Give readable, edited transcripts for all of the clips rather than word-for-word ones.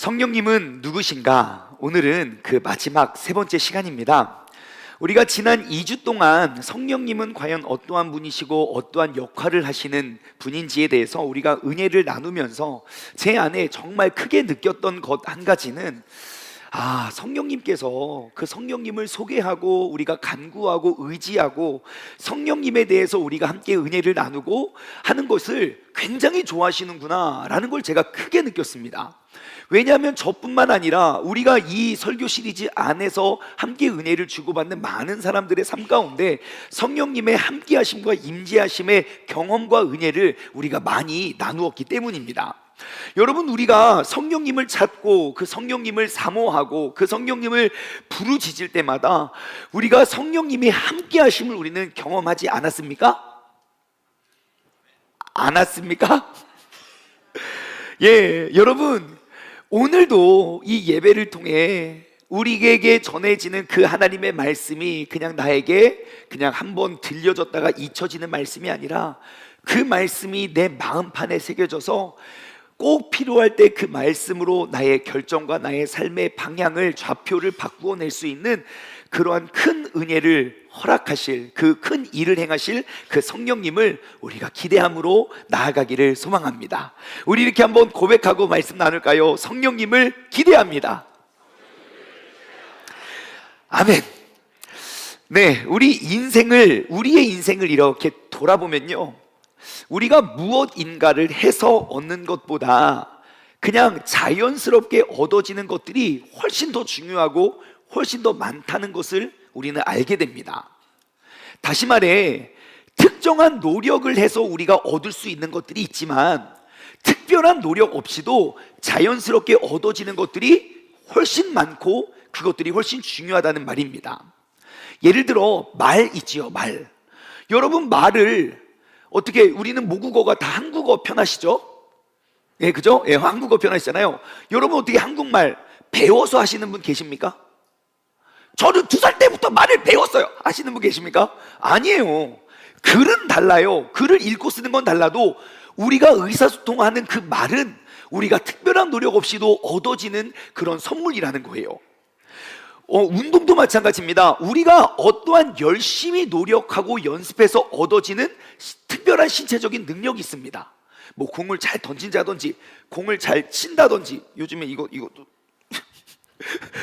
성령님은 누구신가? 오늘은 그 마지막 세 번째 시간입니다. 우리가 지난 2주 동안 성령님은 과연 어떠한 분이시고 어떠한 역할을 하시는 분인지에 대해서 우리가 은혜를 나누면서 제 안에 정말 크게 느꼈던 것 한 가지는 성령님께서 그 성령님을 소개하고 우리가 간구하고 의지하고 성령님에 대해서 우리가 함께 은혜를 나누고 하는 것을 굉장히 좋아하시는구나 라는 걸 제가 크게 느꼈습니다. 왜냐하면 저뿐만 아니라 우리가 이 설교 시리즈 안에서 함께 은혜를 주고받는 많은 사람들의 삶 가운데 성령님의 함께하심과 임재하심의 경험과 은혜를 우리가 많이 나누었기 때문입니다. 여러분, 우리가 성령님을 찾고 그 성령님을 사모하고 그 성령님을 부르짖을 때마다 우리가 성령님의 함께하심을 우리는 경험하지 않았습니까? 않았습니까? 예, 여러분, 오늘도 이 예배를 통해 우리에게 전해지는 그 하나님의 말씀이 그냥 나에게 그냥 한번 들려졌다가 잊혀지는 말씀이 아니라 그 말씀이 내 마음판에 새겨져서 꼭 필요할 때 그 말씀으로 나의 결정과 나의 삶의 방향을 좌표를 바꾸어 낼 수 있는 그러한 큰 은혜를 허락하실, 그 큰 일을 행하실 그 성령님을 우리가 기대함으로 나아가기를 소망합니다. 우리 이렇게 한번 고백하고 말씀 나눌까요? 성령님을 기대합니다. 아멘. 네, 우리의 인생을 이렇게 돌아보면요, 우리가 무엇인가를 해서 얻는 것보다 그냥 자연스럽게 얻어지는 것들이 훨씬 더 중요하고 훨씬 더 많다는 것을 우리는 알게 됩니다. 다시 말해, 특정한 노력을 해서 우리가 얻을 수 있는 것들이 있지만 특별한 노력 없이도 자연스럽게 얻어지는 것들이 훨씬 많고 그것들이 훨씬 중요하다는 말입니다. 예를 들어 말 있지요, 말. 여러분, 말을 어떻게, 우리는 모국어가 다 한국어 편하시죠? 예, 그죠? 예, 한국어 편하시잖아요. 여러분, 어떻게 한국말 배워서 하시는 분 계십니까? 저는 2살 때부터 말을 배웠어요 하시는 분 계십니까? 아니에요. 글은 달라요. 글을 읽고 쓰는 건 달라도 우리가 의사소통하는 그 말은 우리가 특별한 노력 없이도 얻어지는 그런 선물이라는 거예요. 운동도 마찬가지입니다. 우리가 어떠한 열심히 노력하고 연습해서 얻어지는 특별한 신체적인 능력이 있습니다. 뭐 공을 잘 던진다든지, 공을 잘 친다든지, 요즘에 이것도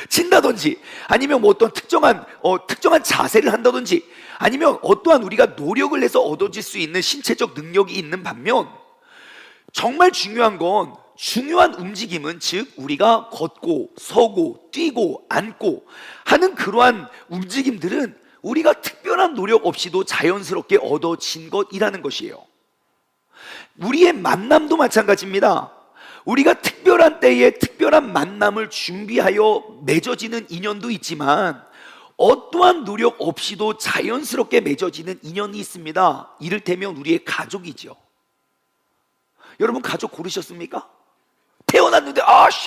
친다든지, 아니면 뭐 어떤 특정한 자세를 한다든지, 아니면 어떠한 우리가 노력을 해서 얻어질 수 있는 신체적 능력이 있는 반면, 정말 중요한 건, 중요한 움직임은, 즉 우리가 걷고 서고 뛰고 앉고 하는 그러한 움직임들은 우리가 특별한 노력 없이도 자연스럽게 얻어진 것이라는 것이에요. 우리의 만남도 마찬가지입니다. 우리가 특별한 때에 특별한 만남을 준비하여 맺어지는 인연도 있지만 어떠한 노력 없이도 자연스럽게 맺어지는 인연이 있습니다. 이를테면 우리의 가족이죠. 여러분, 가족 고르셨습니까? 태어났는데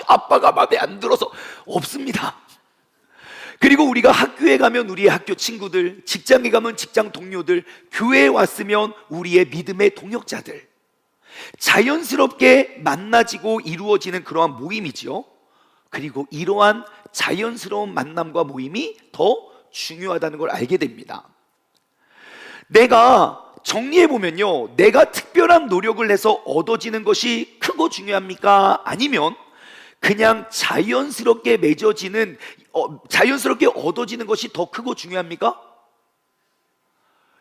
아빠가 마음에 안 들어서 없습니다. 그리고 우리가 학교에 가면 우리의 학교 친구들, 직장에 가면 직장 동료들, 교회에 왔으면 우리의 믿음의 동역자들, 자연스럽게 만나지고 이루어지는 그러한 모임이지요. 그리고 이러한 자연스러운 만남과 모임이 더 중요하다는 걸 알게 됩니다. 내가 정리해보면요, 내가 특별한 노력을 해서 얻어지는 것이 크고 중요합니까? 아니면 그냥 자연스럽게 맺어지는, 자연스럽게 얻어지는 것이 더 크고 중요합니까?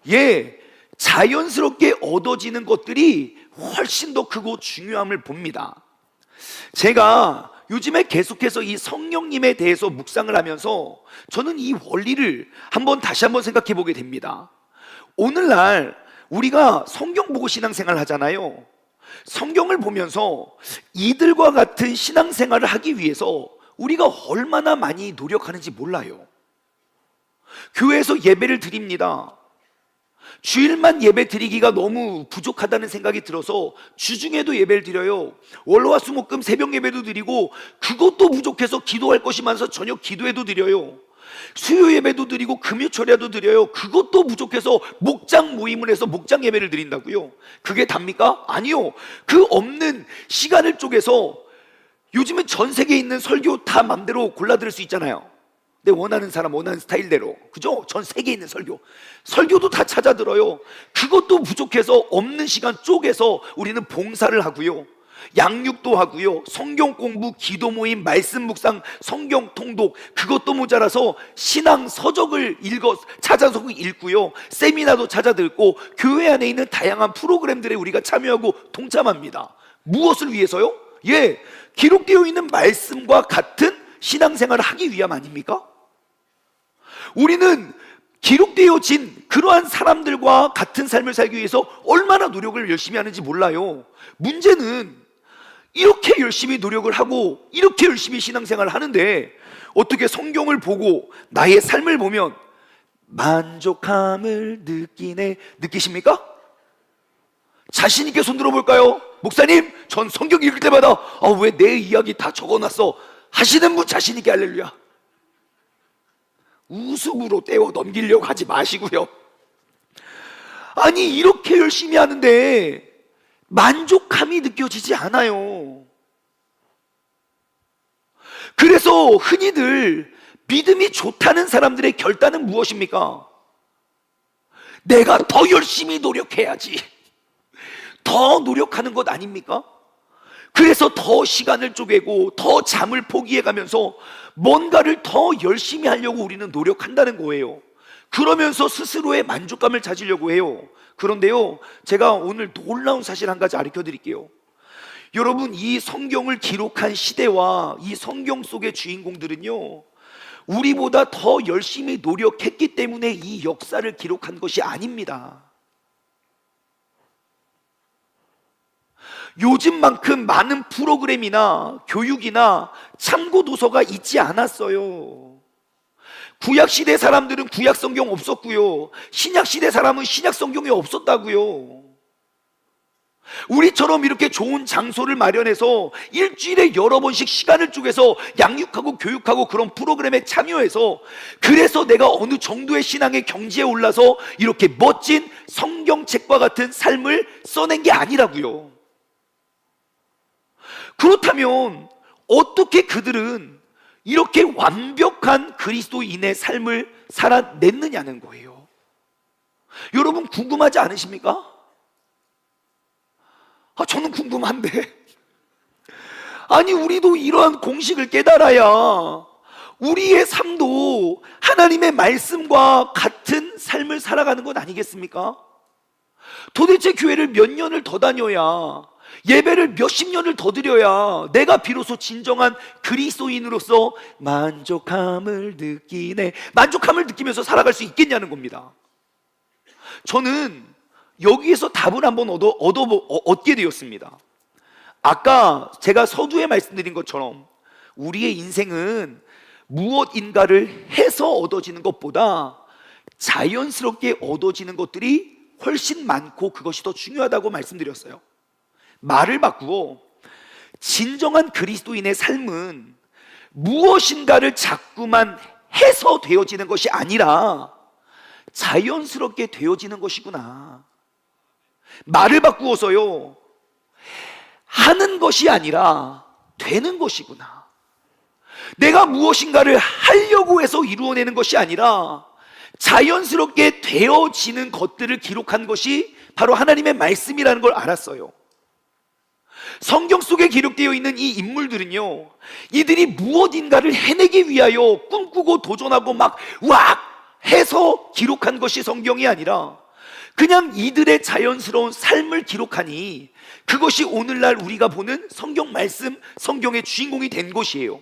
예, 자연스럽게 얻어지는 것들이 훨씬 더 크고 중요함을 봅니다. 제가 요즘에 계속해서 이 성령님에 대해서 묵상을 하면서 저는 이 원리를 다시 한번 생각해 보게 됩니다. 오늘날 우리가 성경 보고 신앙생활 하잖아요. 성경을 보면서 이들과 같은 신앙생활을 하기 위해서 우리가 얼마나 많이 노력하는지 몰라요. 교회에서 예배를 드립니다. 주일만 예배 드리기가 너무 부족하다는 생각이 들어서 주중에도 예배를 드려요. 월화수목금 새벽 예배도 드리고, 그것도 부족해서 기도할 것이 많아서 저녁 기도회도 드려요. 수요 예배도 드리고 금요철야도 드려요. 그것도 부족해서 목장 모임을 해서 목장 예배를 드린다고요. 그게 답니까? 아니요. 그 없는 시간을 쪼개서 요즘은 전 세계에 있는 설교 다 맘대로 골라 들을 수 있잖아요. 내 원하는 사람 원하는 스타일대로, 그죠? 전 세계에 있는 설교도 다 찾아 들어요. 그것도 부족해서 없는 시간 쪼개서 우리는 봉사를 하고요, 양육도 하고요, 성경 공부, 기도 모임, 말씀 묵상, 성경 통독, 그것도 모자라서 신앙 서적을 찾아서 읽고요, 세미나도 찾아 듣고, 교회 안에 있는 다양한 프로그램들에 우리가 참여하고 동참합니다. 무엇을 위해서요? 기록되어 있는 말씀과 같은 신앙생활을 하기 위함 아닙니까? 우리는 기록되어진 그러한 사람들과 같은 삶을 살기 위해서 얼마나 노력을 열심히 하는지 몰라요. 문제는 이렇게 열심히 노력을 하고 이렇게 열심히 신앙생활을 하는데 어떻게 성경을 보고 나의 삶을 보면 만족함을 느끼네, 느끼십니까? 자신 있게 손 들어볼까요? 목사님, 전 성경 읽을 때마다 왜 내 이야기 다 적어놨어 하시는 분 자신 있게 할렐루야. 웃음으로 떼어 넘기려고 하지 마시고요. 아니, 이렇게 열심히 하는데 만족함이 느껴지지 않아요. 그래서 흔히들 믿음이 좋다는 사람들의 결단은 무엇입니까? 내가 더 열심히 노력해야지, 더 노력하는 것 아닙니까? 그래서 더 시간을 쪼개고 더 잠을 포기해가면서 뭔가를 더 열심히 하려고 우리는 노력한다는 거예요. 그러면서 스스로의 만족감을 찾으려고 해요. 그런데요, 제가 오늘 놀라운 사실 한 가지 가르쳐 드릴게요. 여러분, 이 성경을 기록한 시대와 이 성경 속의 주인공들은요, 우리보다 더 열심히 노력했기 때문에 이 역사를 기록한 것이 아닙니다. 요즘만큼 많은 프로그램이나 교육이나 참고 도서가 있지 않았어요. 구약시대 사람들은 구약성경 없었고요, 신약시대 사람은 신약성경이 없었다고요. 우리처럼 이렇게 좋은 장소를 마련해서 일주일에 여러 번씩 시간을 쪼개서 양육하고 교육하고 그런 프로그램에 참여해서, 그래서 내가 어느 정도의 신앙의 경지에 올라서 이렇게 멋진 성경책과 같은 삶을 써낸 게 아니라고요. 그렇다면 어떻게 그들은 이렇게 완벽한 그리스도인의 삶을 살아냈느냐는 거예요. 여러분, 궁금하지 않으십니까? 저는 궁금한데. 아니, 우리도 이러한 공식을 깨달아야 우리의 삶도 하나님의 말씀과 같은 삶을 살아가는 것 아니겠습니까? 도대체 교회를 몇 년을 더 다녀야, 예배를 몇십 년을 더 드려야 내가 비로소 진정한 그리스도인으로서 만족함을 느끼면서 살아갈 수 있겠냐는 겁니다. 저는 여기에서 답을 한번 얻게 되었습니다. 아까 제가 서두에 말씀드린 것처럼 우리의 인생은 무엇인가를 해서 얻어지는 것보다 자연스럽게 얻어지는 것들이 훨씬 많고 그것이 더 중요하다고 말씀드렸어요. 말을 바꾸고, 진정한 그리스도인의 삶은 무엇인가를 자꾸만 해서 되어지는 것이 아니라 자연스럽게 되어지는 것이구나. 말을 바꾸어서요, 하는 것이 아니라 되는 것이구나. 내가 무엇인가를 하려고 해서 이루어내는 것이 아니라 자연스럽게 되어지는 것들을 기록한 것이 바로 하나님의 말씀이라는 걸 알았어요. 성경 속에 기록되어 있는 이 인물들은요, 이들이 무엇인가를 해내기 위하여 꿈꾸고 도전하고 막 해서 기록한 것이 성경이 아니라 그냥 이들의 자연스러운 삶을 기록하니 그것이 오늘날 우리가 보는 성경 말씀, 성경의 주인공이 된 것이에요.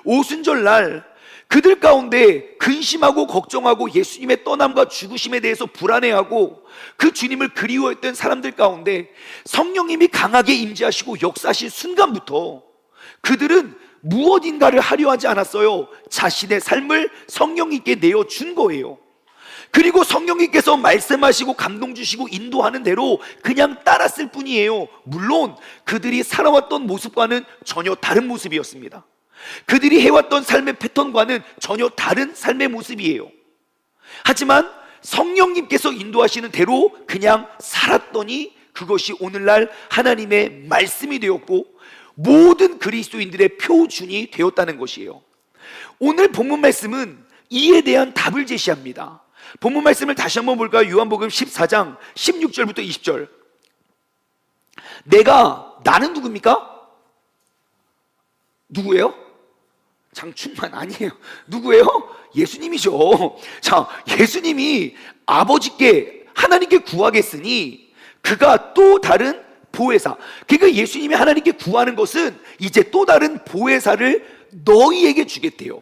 오순절날 그들 가운데 근심하고 걱정하고 예수님의 떠남과 죽으심에 대해서 불안해하고 그 주님을 그리워했던 사람들 가운데 성령님이 강하게 임재하시고 역사하신 순간부터 그들은 무엇인가를 하려 하지 않았어요. 자신의 삶을 성령님께 내어준 거예요. 그리고 성령님께서 말씀하시고 감동 주시고 인도하는 대로 그냥 따랐을 뿐이에요. 물론 그들이 살아왔던 모습과는 전혀 다른 모습이었습니다. 그들이 해왔던 삶의 패턴과는 전혀 다른 삶의 모습이에요. 하지만 성령님께서 인도하시는 대로 그냥 살았더니 그것이 오늘날 하나님의 말씀이 되었고, 모든 그리스도인들의 표준이 되었다는 것이에요. 오늘 본문 말씀은 이에 대한 답을 제시합니다. 본문 말씀을 다시 한번 볼까요? 요한복음 14장 16절부터 20절. 나는 누굽니까? 누구예요? 장충만 아니에요. 누구예요? 예수님이죠. 자, 예수님이 아버지께 하나님께 구하겠으니 그가 또 다른 보혜사, 그러니까 예수님이 하나님께 구하는 것은 이제 또 다른 보혜사를 너희에게 주겠대요.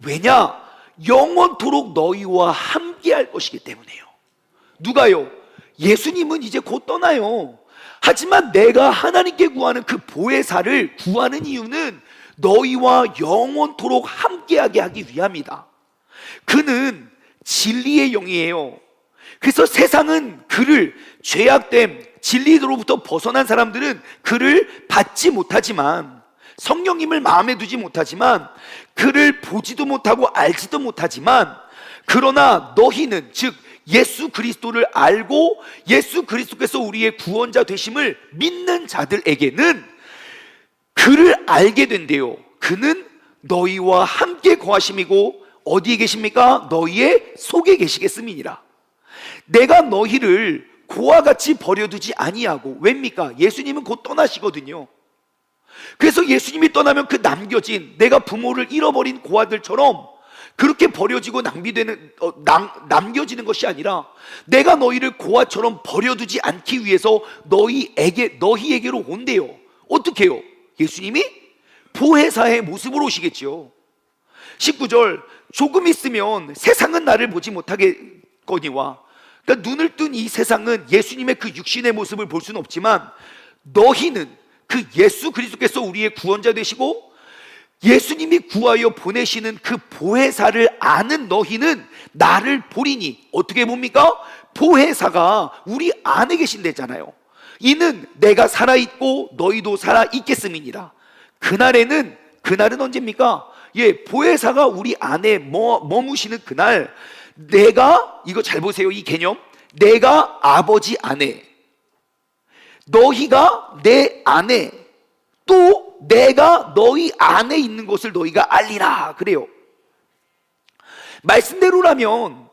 왜냐? 영원토록 너희와 함께 할 것이기 때문에요. 누가요? 예수님은 이제 곧 떠나요. 하지만 내가 하나님께 구하는 그 보혜사를 구하는 이유는 너희와 영원토록 함께하게 하기 위함이다. 그는 진리의 영이에요. 그래서 세상은 그를, 죄악됨, 진리로부터 벗어난 사람들은 그를 받지 못하지만, 성령님을 마음에 두지 못하지만, 그를 보지도 못하고 알지도 못하지만, 그러나 너희는, 즉 예수 그리스도를 알고 예수 그리스도께서 우리의 구원자 되심을 믿는 자들에게는 그를 알게 된대요. 그는 너희와 함께 거하심이고 어디에 계십니까? 너희의 속에 계시겠음이니라. 내가 너희를 고와 같이 버려두지 아니하고, 왜입니까? 예수님은 곧 떠나시거든요. 그래서 예수님이 떠나면 그 남겨진, 내가 부모를 잃어버린 고아들처럼 그렇게 버려지고 남겨지는 것이 아니라 내가 너희를 고아처럼 버려두지 않기 위해서 너희에게로 온대요. 어떻게 해요? 예수님이 보혜사의 모습으로 오시겠죠. 19절, 조금 있으면 세상은 나를 보지 못하겠거니와, 그러니까 눈을 뜬 이 세상은 예수님의 그 육신의 모습을 볼 수는 없지만 너희는, 그 예수 그리스도께서 우리의 구원자 되시고 예수님이 구하여 보내시는 그 보혜사를 아는 너희는 나를 보리니, 어떻게 봅니까? 보혜사가 우리 안에 계신대잖아요. 이는 내가 살아있고 너희도 살아있겠음이니라. 그날은 언제입니까? 보혜사가 우리 안에 머무시는 그날, 이거 잘 보세요, 이 개념. 내가 아버지 안에, 너희가 내 안에, 또 내가 너희 안에 있는 것을 너희가 알리라. 그래요. 말씀대로라면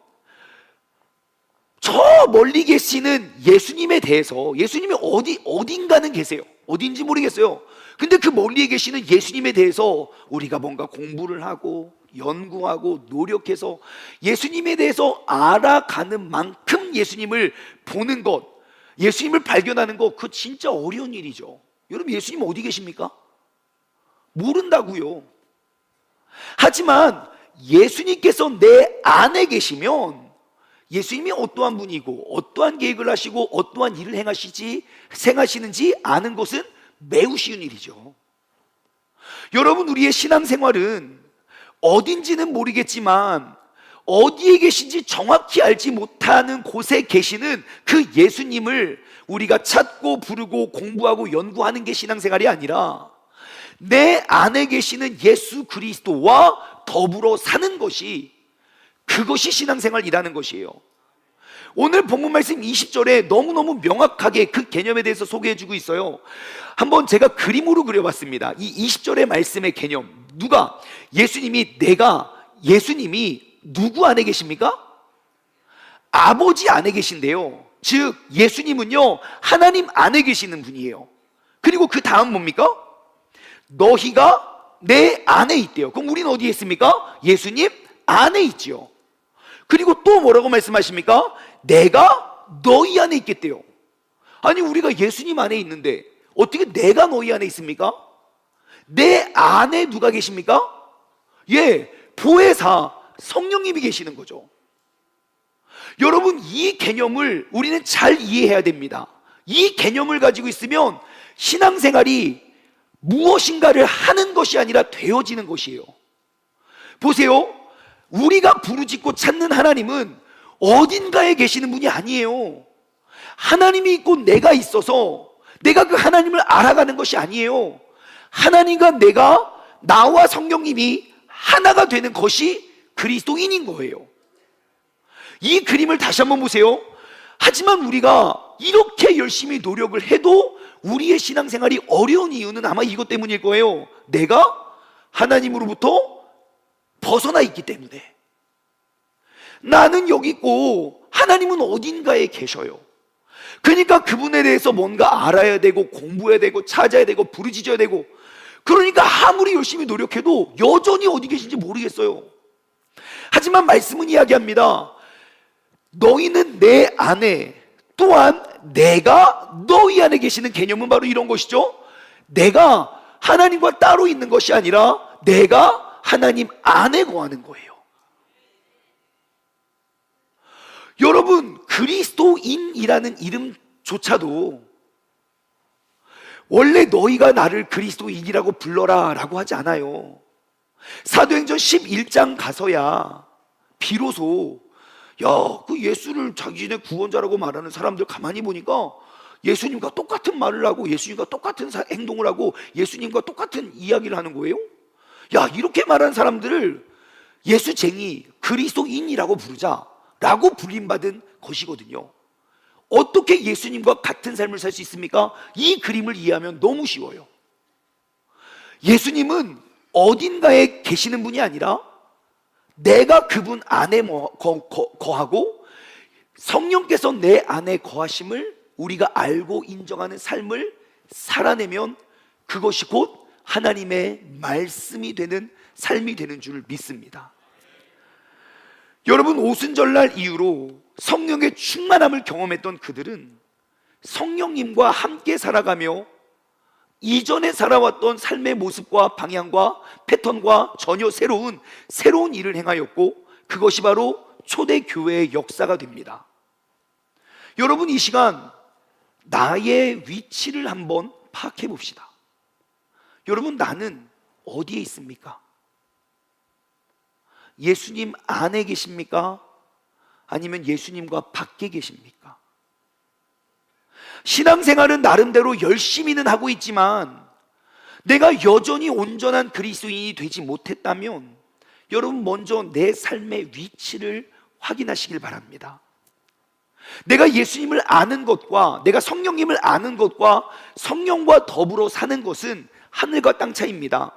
저 멀리 계시는 예수님에 대해서, 예수님이 어딘가는 계세요. 어딘지 모르겠어요. 근데 그 멀리에 계시는 예수님에 대해서 우리가 뭔가 공부를 하고 연구하고 노력해서 예수님에 대해서 알아가는 만큼 예수님을 보는 것, 예수님을 발견하는 것, 그거 진짜 어려운 일이죠. 여러분, 예수님 어디 계십니까? 모른다고요. 하지만 예수님께서 내 안에 계시면 예수님이 어떠한 분이고 어떠한 계획을 하시고 어떠한 일을 행하시는지 아는 것은 매우 쉬운 일이죠. 여러분, 우리의 신앙생활은 어딘지는 모르겠지만 어디에 계신지 정확히 알지 못하는 곳에 계시는 그 예수님을 우리가 찾고 부르고 공부하고 연구하는 게 신앙생활이 아니라 내 안에 계시는 예수 그리스도와 더불어 사는 것이, 그것이 신앙생활이라는 것이에요. 오늘 본문 말씀 20절에 너무너무 명확하게 그 개념에 대해서 소개해주고 있어요. 한번 제가 그림으로 그려봤습니다. 이 20절의 말씀의 개념. 예수님이 누구 안에 계십니까? 아버지 안에 계신데요. 즉 예수님은요, 하나님 안에 계시는 분이에요. 그리고 그 다음 뭡니까? 너희가 내 안에 있대요. 그럼 우리는 어디에 있습니까? 예수님 안에 있죠. 그리고 또 뭐라고 말씀하십니까? 내가 너희 안에 있겠대요. 아니, 우리가 예수님 안에 있는데 어떻게 내가 너희 안에 있습니까? 내 안에 누가 계십니까? 보혜사 성령님이 계시는 거죠. 여러분, 이 개념을 우리는 잘 이해해야 됩니다. 이 개념을 가지고 있으면 신앙생활이 무엇인가를 하는 것이 아니라 되어지는 것이에요. 보세요. 우리가 부르짖고 찾는 하나님은 어딘가에 계시는 분이 아니에요. 하나님이 있고 내가 있어서 내가 그 하나님을 알아가는 것이 아니에요. 하나님과 나와 성령님이 하나가 되는 것이 그리스도인인 거예요. 이 그림을 다시 한번 보세요. 하지만 우리가 이렇게 열심히 노력을 해도 우리의 신앙생활이 어려운 이유는 아마 이것 때문일 거예요. 내가 하나님으로부터 벗어나 있기 때문에. 나는 여기 있고 하나님은 어딘가에 계셔요. 그러니까 그분에 대해서 뭔가 알아야 되고 공부해야 되고 찾아야 되고 부르짖어야 되고, 그러니까 아무리 열심히 노력해도 여전히 어디 계신지 모르겠어요. 하지만 말씀은 이야기합니다. 너희는 내 안에, 또한 내가 너희 안에 계시는 개념은 바로 이런 것이죠. 내가 하나님과 따로 있는 것이 아니라 내가 하나님 안에 거하는 거예요. 여러분, 그리스도인이라는 이름조차도 원래 너희가 나를 그리스도인이라고 불러라 라고 하지 않아요. 사도행전 11장 가서야 비로소 그 예수를 자기네 구원자라고 말하는 사람들 가만히 보니까 예수님과 똑같은 말을 하고 예수님과 똑같은 행동을 하고 예수님과 똑같은 이야기를 하는 거예요. 이렇게 말하는 사람들을 예수쟁이, 그리스도인이라고 부르자라고 불림받은 것이거든요. 어떻게 예수님과 같은 삶을 살 수 있습니까? 이 그림을 이해하면 너무 쉬워요. 예수님은 어딘가에 계시는 분이 아니라 내가 그분 안에 거하고 성령께서 내 안에 거하심을 우리가 알고 인정하는 삶을 살아내면 그것이 곧 하나님의 말씀이 되는 삶이 되는 줄 믿습니다. 여러분, 오순절날 이후로 성령의 충만함을 경험했던 그들은 성령님과 함께 살아가며 이전에 살아왔던 삶의 모습과 방향과 패턴과 전혀 새로운 일을 행하였고, 그것이 바로 초대교회의 역사가 됩니다. 여러분, 이 시간 나의 위치를 한번 파악해 봅시다. 여러분, 나는 어디에 있습니까? 예수님 안에 계십니까? 아니면 예수님과 밖에 계십니까? 신앙생활은 나름대로 열심히는 하고 있지만 내가 여전히 온전한 그리스도인이 되지 못했다면 여러분, 먼저 내 삶의 위치를 확인하시길 바랍니다. 내가 예수님을 아는 것과 내가 성령님을 아는 것과 성령과 더불어 사는 것은 하늘과 땅 차이입니다.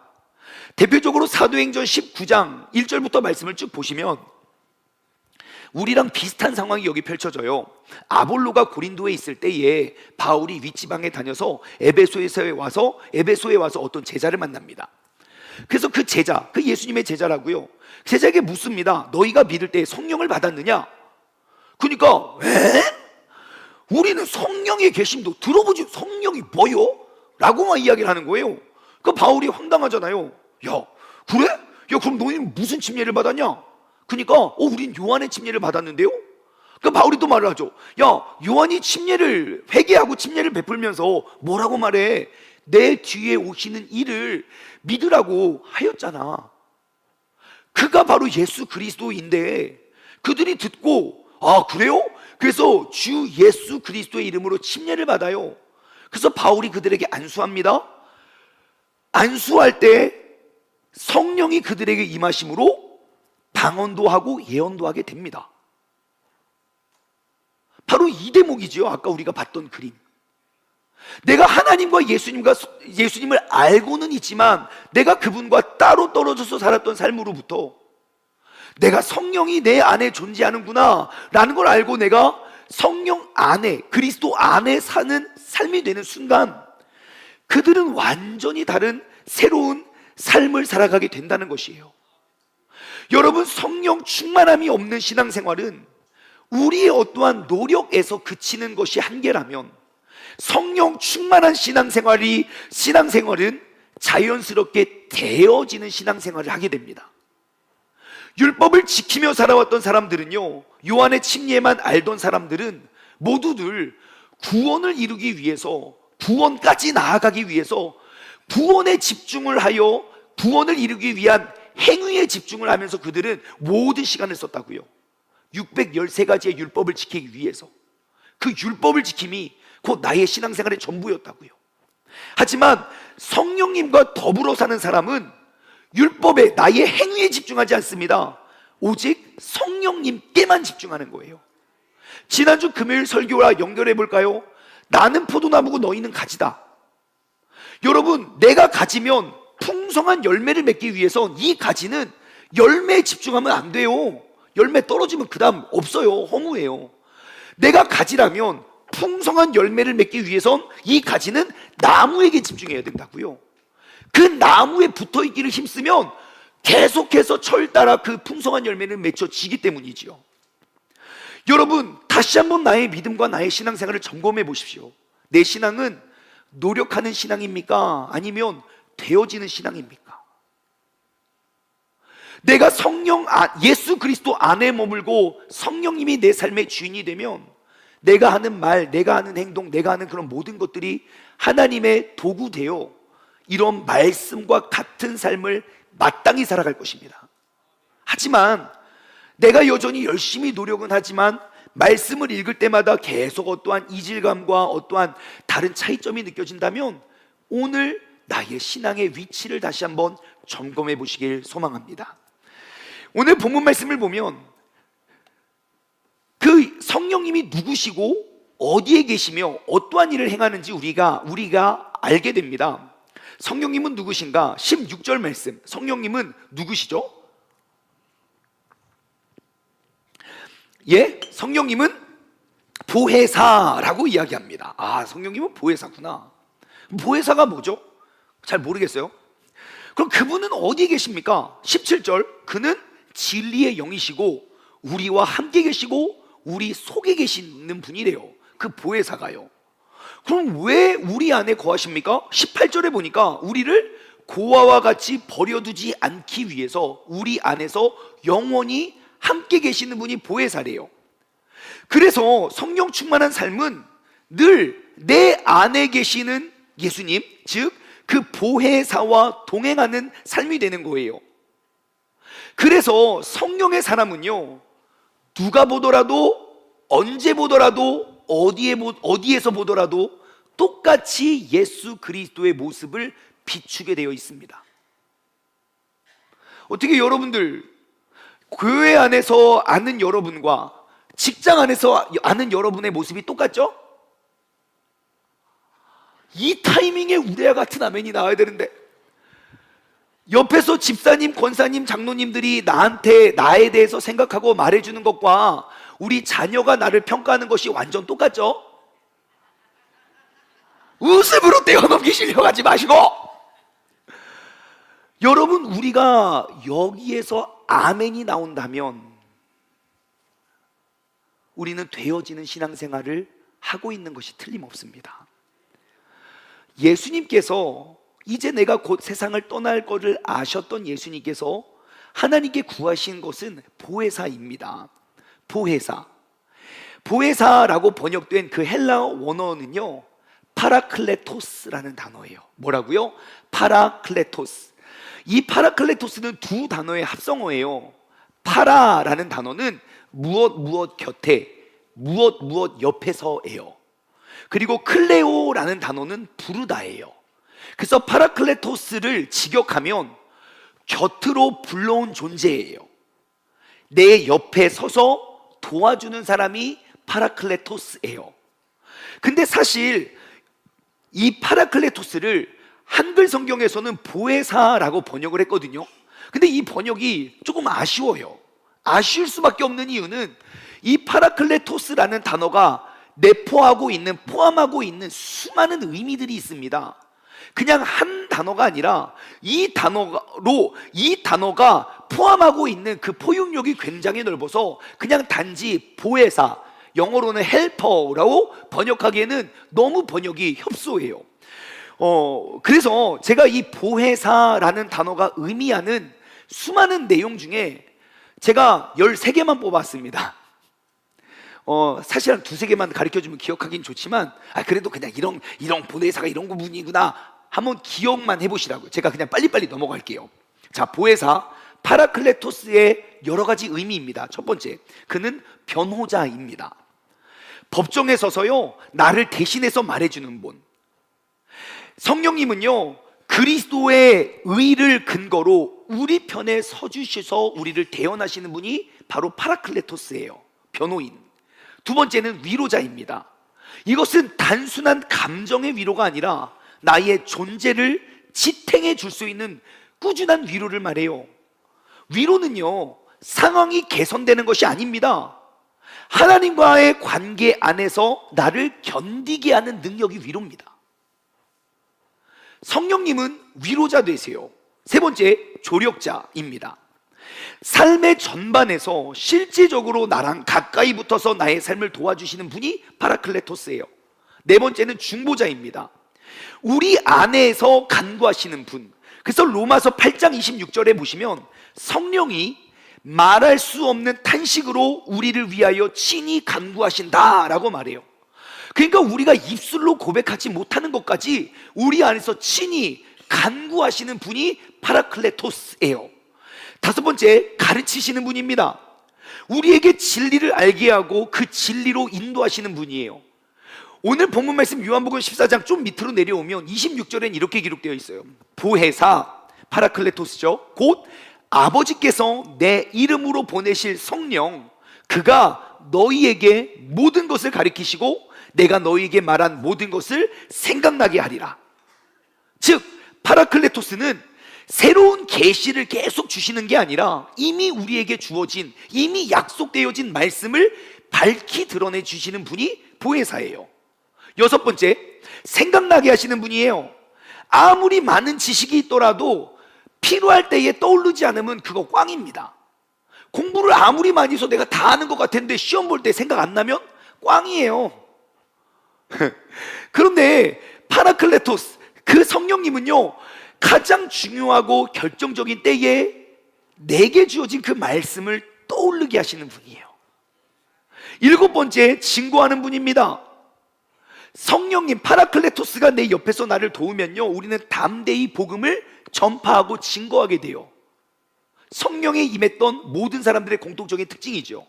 대표적으로 사도행전 19장 1절부터 말씀을 쭉 보시면 우리랑 비슷한 상황이 여기 펼쳐져요. 아볼로가 고린도에 있을 때에 바울이 윗지방에 다녀서 에베소에 와서 어떤 제자를 만납니다. 그래서 그 제자, 그 예수님의 제자라고요, 제자에게 묻습니다. 너희가 믿을 때 성령을 받았느냐? 그러니까 우리는 성령의 계심도 들어보지 성령이 뭐요? 라고만 이야기를 하는 거예요. 그 바울이 황당하잖아요. 그래? 그럼 너희는 무슨 침례를 받았냐? 그러니까 우린 요한의 침례를 받았는데요. 그 바울이 또 말을 하죠. 요한이 침례를 회개하고 침례를 베풀면서 뭐라고 말해? 내 뒤에 오시는 이를 믿으라고 하였잖아. 그가 바로 예수 그리스도인데 그들이 듣고 그래요? 그래서 주 예수 그리스도의 이름으로 침례를 받아요. 그래서 바울이 그들에게 안수합니다. 안수할 때 성령이 그들에게 임하심으로 방언도 하고 예언도 하게 됩니다. 바로 이 대목이지요. 아까 우리가 봤던 그림. 내가 하나님과 예수님을 알고는 있지만 내가 그분과 따로 떨어져서 살았던 삶으로부터 내가 성령이 내 안에 존재하는구나 라는 걸 알고 내가 성령 안에, 그리스도 안에 사는 삶이 되는 순간 그들은 완전히 다른 새로운 삶을 살아가게 된다는 것이에요. 여러분, 성령 충만함이 없는 신앙생활은 우리의 어떠한 노력에서 그치는 것이 한계라면 성령 충만한 신앙생활은 자연스럽게 되어지는 신앙생활을 하게 됩니다. 율법을 지키며 살아왔던 사람들은요, 요한의 침례만 알던 사람들은 모두들 구원을 이루기 위해서, 구원까지 나아가기 위해서 구원에 집중을 하여 구원을 이루기 위한 행위에 집중을 하면서 그들은 모든 시간을 썼다고요. 613가지의 율법을 지키기 위해서. 그 율법을 지킴이 곧 나의 신앙생활의 전부였다고요. 하지만 성령님과 더불어 사는 사람은 율법에, 나의 행위에 집중하지 않습니다. 오직 성령님께만 집중하는 거예요. 지난주 금요일 설교와 연결해 볼까요? 나는 포도나무고 너희는 가지다. 여러분, 내가 가지면 풍성한 열매를 맺기 위해선 이 가지는 열매에 집중하면 안 돼요. 열매 떨어지면 그 다음 없어요. 허무해요. 내가 가지라면 풍성한 열매를 맺기 위해선 이 가지는 나무에게 집중해야 된다고요. 그 나무에 붙어있기를 힘쓰면 계속해서 철 따라 그 풍성한 열매는 맺혀지기 때문이지요. 여러분, 다시 한번 나의 믿음과 나의 신앙생활을 점검해 보십시오. 내 신앙은 노력하는 신앙입니까? 아니면 되어지는 신앙입니까? 내가 예수 그리스도 안에 머물고 성령님이 내 삶의 주인이 되면 내가 하는 말, 내가 하는 행동, 내가 하는 그런 모든 것들이 하나님의 도구 되어 이런 말씀과 같은 삶을 마땅히 살아갈 것입니다. 하지만 내가 여전히 열심히 노력은 하지만 말씀을 읽을 때마다 계속 어떠한 이질감과 어떠한 다른 차이점이 느껴진다면 오늘 나의 신앙의 위치를 다시 한번 점검해 보시길 소망합니다. 오늘 본문 말씀을 보면 그 성령님이 누구시고 어디에 계시며 어떠한 일을 행하는지 우리가 알게 됩니다. 성령님은 누구신가? 16절 말씀. 성령님은 누구시죠? 예, 성령님은 보혜사라고 이야기합니다. 아, 성령님은 보혜사구나. 보혜사가 뭐죠? 잘 모르겠어요. 그럼 그분은 어디에 계십니까? 17절. 그는 진리의 영이시고 우리와 함께 계시고 우리 속에 계시는 분이래요. 그 보혜사가요. 그럼 왜 우리 안에 거하십니까? 18절에 보니까 우리를 고아와 같이 버려두지 않기 위해서 우리 안에서 영원히 함께 계시는 분이 보혜사래요. 그래서 성령 충만한 삶은 늘 내 안에 계시는 예수님, 즉 그 보혜사와 동행하는 삶이 되는 거예요. 그래서 성령의 사람은요, 누가 보더라도, 언제 보더라도, 어디에서 보더라도 똑같이 예수 그리스도의 모습을 비추게 되어 있습니다. 어떻게 여러분들 교회 안에서 아는 여러분과 직장 안에서 아는 여러분의 모습이 똑같죠? 이 타이밍에 우리와 같은 아멘이 나와야 되는데 옆에서 집사님, 권사님, 장로님들이 나에 대해서 생각하고 말해주는 것과 우리 자녀가 나를 평가하는 것이 완전 똑같죠? 웃음으로 떼어넘기시려고 하지 마시고, 여러분, 우리가 여기에서 아멘이 나온다면 우리는 되어지는 신앙생활을 하고 있는 것이 틀림없습니다. 예수님께서 이제 내가 곧 세상을 떠날 것을 아셨던 예수님께서 하나님께 구하신 것은 보혜사입니다. 보혜사라고 번역된 그 헬라어 원어는요, 파라클레토스라는 단어예요. 뭐라고요? 파라클레토스. 이 파라클레토스는 두 단어의 합성어예요. 파라라는 단어는 무엇 곁에, 무엇 옆에서예요. 그리고 클레오라는 단어는 부르다예요. 그래서 파라클레토스를 직역하면 곁으로 불러온 존재예요. 내 옆에 서서 도와주는 사람이 파라클레토스예요. 근데 사실 이 파라클레토스를 한글 성경에서는 보혜사라고 번역을 했거든요. 근데 이 번역이 조금 아쉬워요. 아쉬울 수밖에 없는 이유는 이 파라클레토스라는 단어가 포함하고 있는 수많은 의미들이 있습니다. 그냥 한 단어가 아니라 이 단어가 포함하고 있는 그 포용력이 굉장히 넓어서 그냥 단지 보혜사, 영어로는 헬퍼라고 번역하기에는 너무 번역이 협소해요. 그래서 제가 이 보혜사라는 단어가 의미하는 수많은 내용 중에 제가 13개만 뽑았습니다. 사실 한 2-3개만 가르쳐주면 기억하긴 좋지만, 그래도 그냥 이런 보혜사가 이런 부분이구나 한번 기억만 해보시라고요. 제가 그냥 빨리빨리 넘어갈게요. 자, 보혜사, 파라클레토스의 여러 가지 의미입니다. 첫 번째, 그는 변호자입니다. 법정에 서서요, 나를 대신해서 말해주는 분. 성령님은요, 그리스도의 의를 근거로 우리 편에 서주셔서 우리를 대언하시는 분이 바로 파라클레토스예요. 변호인. 두 번째는 위로자입니다. 이것은 단순한 감정의 위로가 아니라 나의 존재를 지탱해 줄 수 있는 꾸준한 위로를 말해요. 위로는요, 상황이 개선되는 것이 아닙니다. 하나님과의 관계 안에서 나를 견디게 하는 능력이 위로입니다. 성령님은 위로자 되세요. 세 번째, 조력자입니다. 삶의 전반에서 실제적으로 나랑 가까이 붙어서 나의 삶을 도와주시는 분이 파라클레토스예요. 네 번째는 중보자입니다. 우리 안에서 간구하시는 분. 그래서 로마서 8장 26절에 보시면 성령이 말할 수 없는 탄식으로 우리를 위하여 친히 간구하신다 라고 말해요. 그러니까 우리가 입술로 고백하지 못하는 것까지 우리 안에서 친히 간구하시는 분이 파라클레토스예요. 다섯 번째, 가르치시는 분입니다. 우리에게 진리를 알게 하고 그 진리로 인도하시는 분이에요. 오늘 본문 말씀 요한복음 14장 좀 밑으로 내려오면 26절엔 이렇게 기록되어 있어요. 보혜사, 파라클레토스죠. 곧 아버지께서 내 이름으로 보내실 성령, 그가 너희에게 모든 것을 가르치시고 내가 너희에게 말한 모든 것을 생각나게 하리라. 즉 파라클레토스는 새로운 계시를 계속 주시는 게 아니라 이미 우리에게 주어진, 이미 약속되어진 말씀을 밝히 드러내 주시는 분이 보혜사예요. 여섯 번째, 생각나게 하시는 분이에요. 아무리 많은 지식이 있더라도 필요할 때에 떠오르지 않으면 그거 꽝입니다. 공부를 아무리 많이 해서 내가 다 아는 것 같았는데 시험 볼 때 생각 안 나면 꽝이에요. 그런데 파라클레토스, 그 성령님은요, 가장 중요하고 결정적인 때에 내게 주어진 그 말씀을 떠오르게 하시는 분이에요. 일곱 번째, 증거하는 분입니다. 성령님 파라클레토스가 내 옆에서 나를 도우면요, 우리는 담대히 복음을 전파하고 증거하게 돼요. 성령에 임했던 모든 사람들의 공통적인 특징이죠.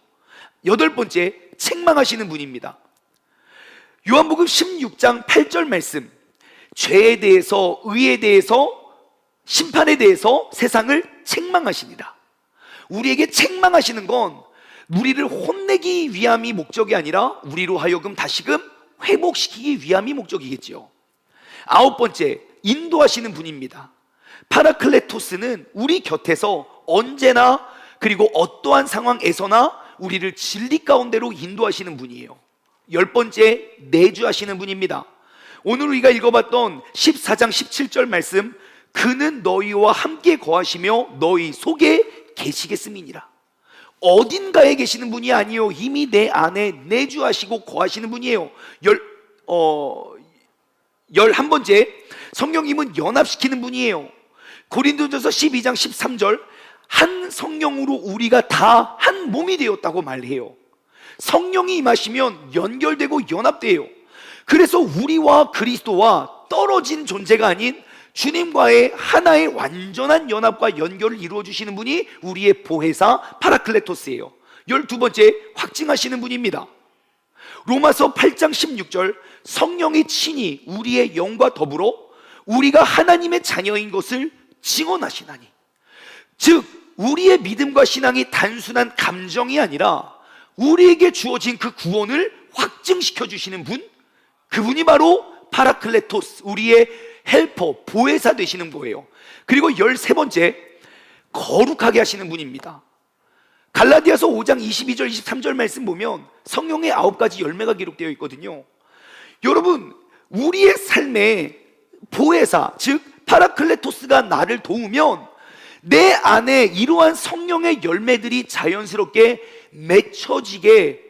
여덟 번째, 책망하시는 분입니다. 요한복음 16장 8절 말씀, 죄에 대해서, 의에 대해서, 심판에 대해서 세상을 책망하시니라. 우리에게 책망하시는 건 우리를 혼내기 위함이 목적이 아니라 우리로 하여금 다시금 회복시키기 위함이 목적이겠죠. 아홉 번째, 인도하시는 분입니다. 파라클레토스는 우리 곁에서 언제나 그리고 어떠한 상황에서나 우리를 진리 가운데로 인도하시는 분이에요. 열 번째, 내주하시는 분입니다. 오늘 우리가 읽어봤던 14장 17절 말씀, 그는 너희와 함께 거하시며 너희 속에 계시겠음이니라. 어딘가에 계시는 분이 아니요, 이미 내 안에 내주하시고 거하시는 분이에요. 열한 번째, 성령님은 연합시키는 분이에요. 고린도전서 12장 13절, 한 성령으로 우리가 다 한 몸이 되었다고 말해요. 성령이 임하시면 연결되고 연합돼요. 그래서 우리와 그리스도와 떨어진 존재가 아닌 주님과의 하나의 완전한 연합과 연결을 이루어 주시는 분이 우리의 보혜사 파라클레토스예요. 12번째, 확증하시는 분입니다. 로마서 8장 16절, 성령이 친히 우리의 영과 더불어 우리가 하나님의 자녀인 것을 증언하시나니. 즉 우리의 믿음과 신앙이 단순한 감정이 아니라 우리에게 주어진 그 구원을 확증시켜 주시는 분, 그분이 바로 파라클레토스, 우리의 헬퍼, 보혜사 되시는 거예요. 그리고 13번째, 거룩하게 하시는 분입니다. 갈라디아서 5장 22절 23절 말씀 보면 성령의 9가지 열매가 기록되어 있거든요. 여러분, 우리의 삶에 보혜사, 즉 파라클레토스가 나를 도우면 내 안에 이러한 성령의 열매들이 자연스럽게 맺혀지게,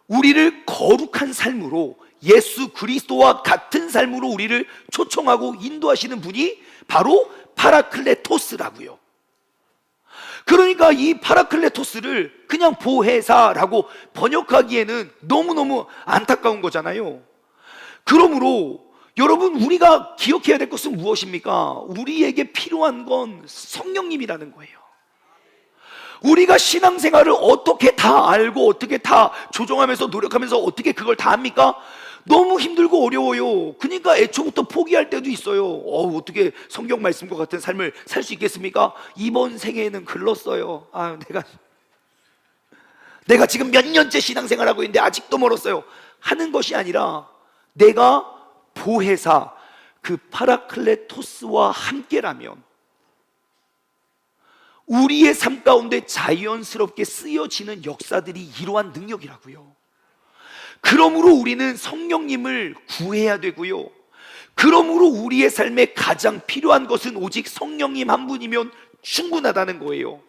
우리를 거룩한 삶으로, 예수 그리스도와 같은 삶으로 우리를 초청하고 인도하시는 분이 바로 파라클레토스라고요. 그러니까 이 파라클레토스를 그냥 보혜사라고 번역하기에는 너무너무 안타까운 거잖아요. 그러므로 여러분, 우리가 기억해야 될 것은 무엇입니까? 우리에게 필요한 건 성령님이라는 거예요. 우리가 신앙생활을 어떻게 다 알고 어떻게 다 조정하면서 노력하면서 어떻게 그걸 다 합니까? 너무 힘들고 어려워요. 그러니까 애초부터 포기할 때도 있어요. 어떻게 성경 말씀과 같은 삶을 살 수 있겠습니까? 이번 생에는 글렀어요. 내가 지금 몇 년째 신앙생활하고 있는데 아직도 멀었어요. 하는 것이 아니라 내가 보혜사 그 파라클레토스와 함께라면 우리의 삶 가운데 자연스럽게 쓰여지는 역사들이 이러한 능력이라고요. 그러므로 우리는 성령님을 구해야 되고요. 그러므로 우리의 삶에 가장 필요한 것은 오직 성령님 한 분이면 충분하다는 거예요.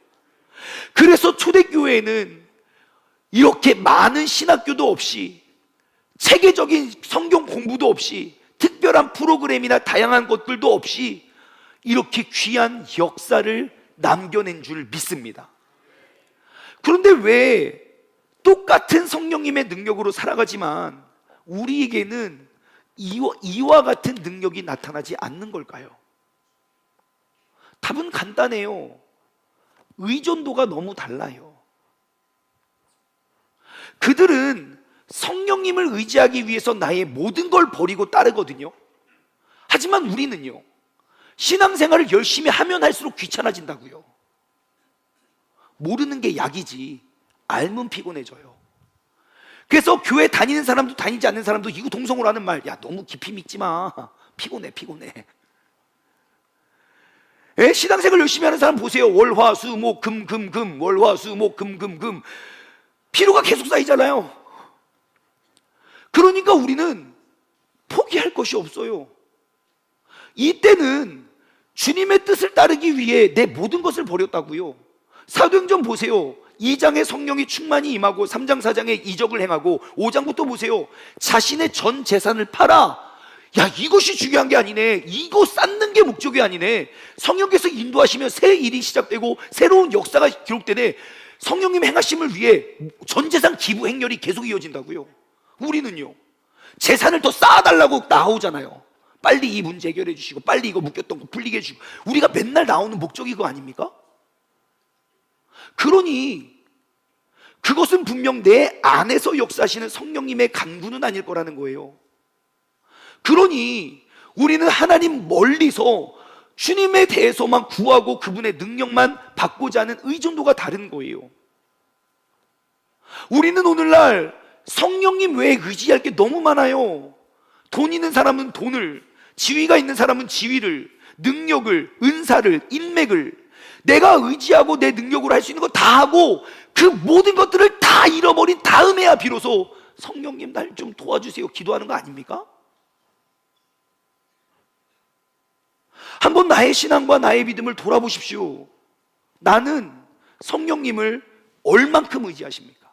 그래서 초대교회에는 이렇게 많은 신학교도 없이, 체계적인 성경 공부도 없이, 특별한 프로그램이나 다양한 것들도 없이 이렇게 귀한 역사를 남겨낸 줄 믿습니다. 그런데 왜 똑같은 성령님의 능력으로 살아가지만 우리에게는 이와 같은 능력이 나타나지 않는 걸까요? 답은 간단해요. 의존도가 너무 달라요. 그들은 성령님을 의지하기 위해서 나의 모든 걸 버리고 따르거든요. 하지만 우리는요, 신앙생활을 열심히 하면 할수록 귀찮아진다고요. 모르는 게 약이지 알면 피곤해져요. 그래서 교회 다니는 사람도 다니지 않는 사람도 이거 동성으로 하는 말, 야 너무 깊이 믿지 마, 피곤해. 예? 신앙생활 열심히 하는 사람 보세요. 월화수목금금금, 월화수목금금금, 피로가 계속 쌓이잖아요. 그러니까 우리는 포기할 것이 없어요. 이때는 주님의 뜻을 따르기 위해 내 모든 것을 버렸다고요. 사도행전 보세요. 2장에 성령이 충만히 임하고 3장 4장에 이적을 행하고 5장부터 보세요. 자신의 전 재산을 팔아. 야, 이것이 중요한 게 아니네. 이거 쌓는 게 목적이 아니네. 성령께서 인도하시면 새 일이 시작되고 새로운 역사가 기록되네. 성령님 행하심을 위해 전 재산 기부 행렬이 계속 이어진다고요. 우리는요, 재산을 더 쌓아달라고 나오잖아요. 빨리 이 문제 해결해 주시고, 빨리 이거 묶였던 거 풀리게 해주시고. 우리가 맨날 나오는 목적이 그거 아닙니까? 그러니 그것은 분명 내 안에서 역사하시는 성령님의 간구는 아닐 거라는 거예요. 그러니 우리는 하나님 멀리서 주님에 대해서만 구하고 그분의 능력만 받고자 하는 의존도가 다른 거예요. 우리는 오늘날 성령님 외에 의지할 게 너무 많아요. 돈 있는 사람은 돈을, 지위가 있는 사람은 지위를, 능력을, 은사를, 인맥을, 내가 의지하고 내 능력으로 할 수 있는 거 다 하고 그 모든 것들을 다 잃어버린 다음에야 비로소 성령님 날 좀 도와주세요 기도하는 거 아닙니까? 한번 나의 신앙과 나의 믿음을 돌아보십시오. 나는 성령님을 얼만큼 의지하십니까?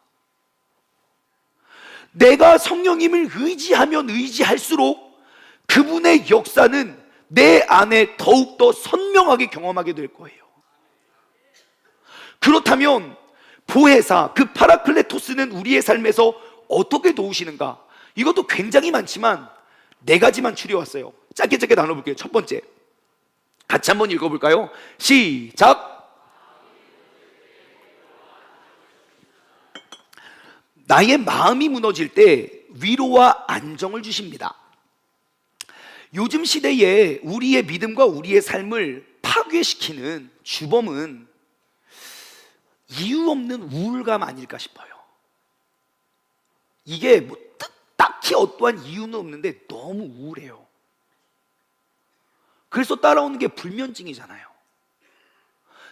내가 성령님을 의지하면 의지할수록 그분의 역사는 내 안에 더욱더 선명하게 경험하게 될 거예요. 그렇다면 보혜사 그 파라클레토스는 우리의 삶에서 어떻게 도우시는가? 이것도 굉장히 많지만 네 가지만 추려왔어요. 짧게 나눠볼게요. 첫 번째, 같이 한번 읽어볼까요? 시작! 나의 마음이 무너질 때 위로와 안정을 주십니다. 요즘 시대에 우리의 믿음과 우리의 삶을 파괴시키는 주범은 이유 없는 우울감 아닐까 싶어요. 이게 뭐 딱히 어떠한 이유는 없는데 너무 우울해요. 그래서 따라오는 게 불면증이잖아요.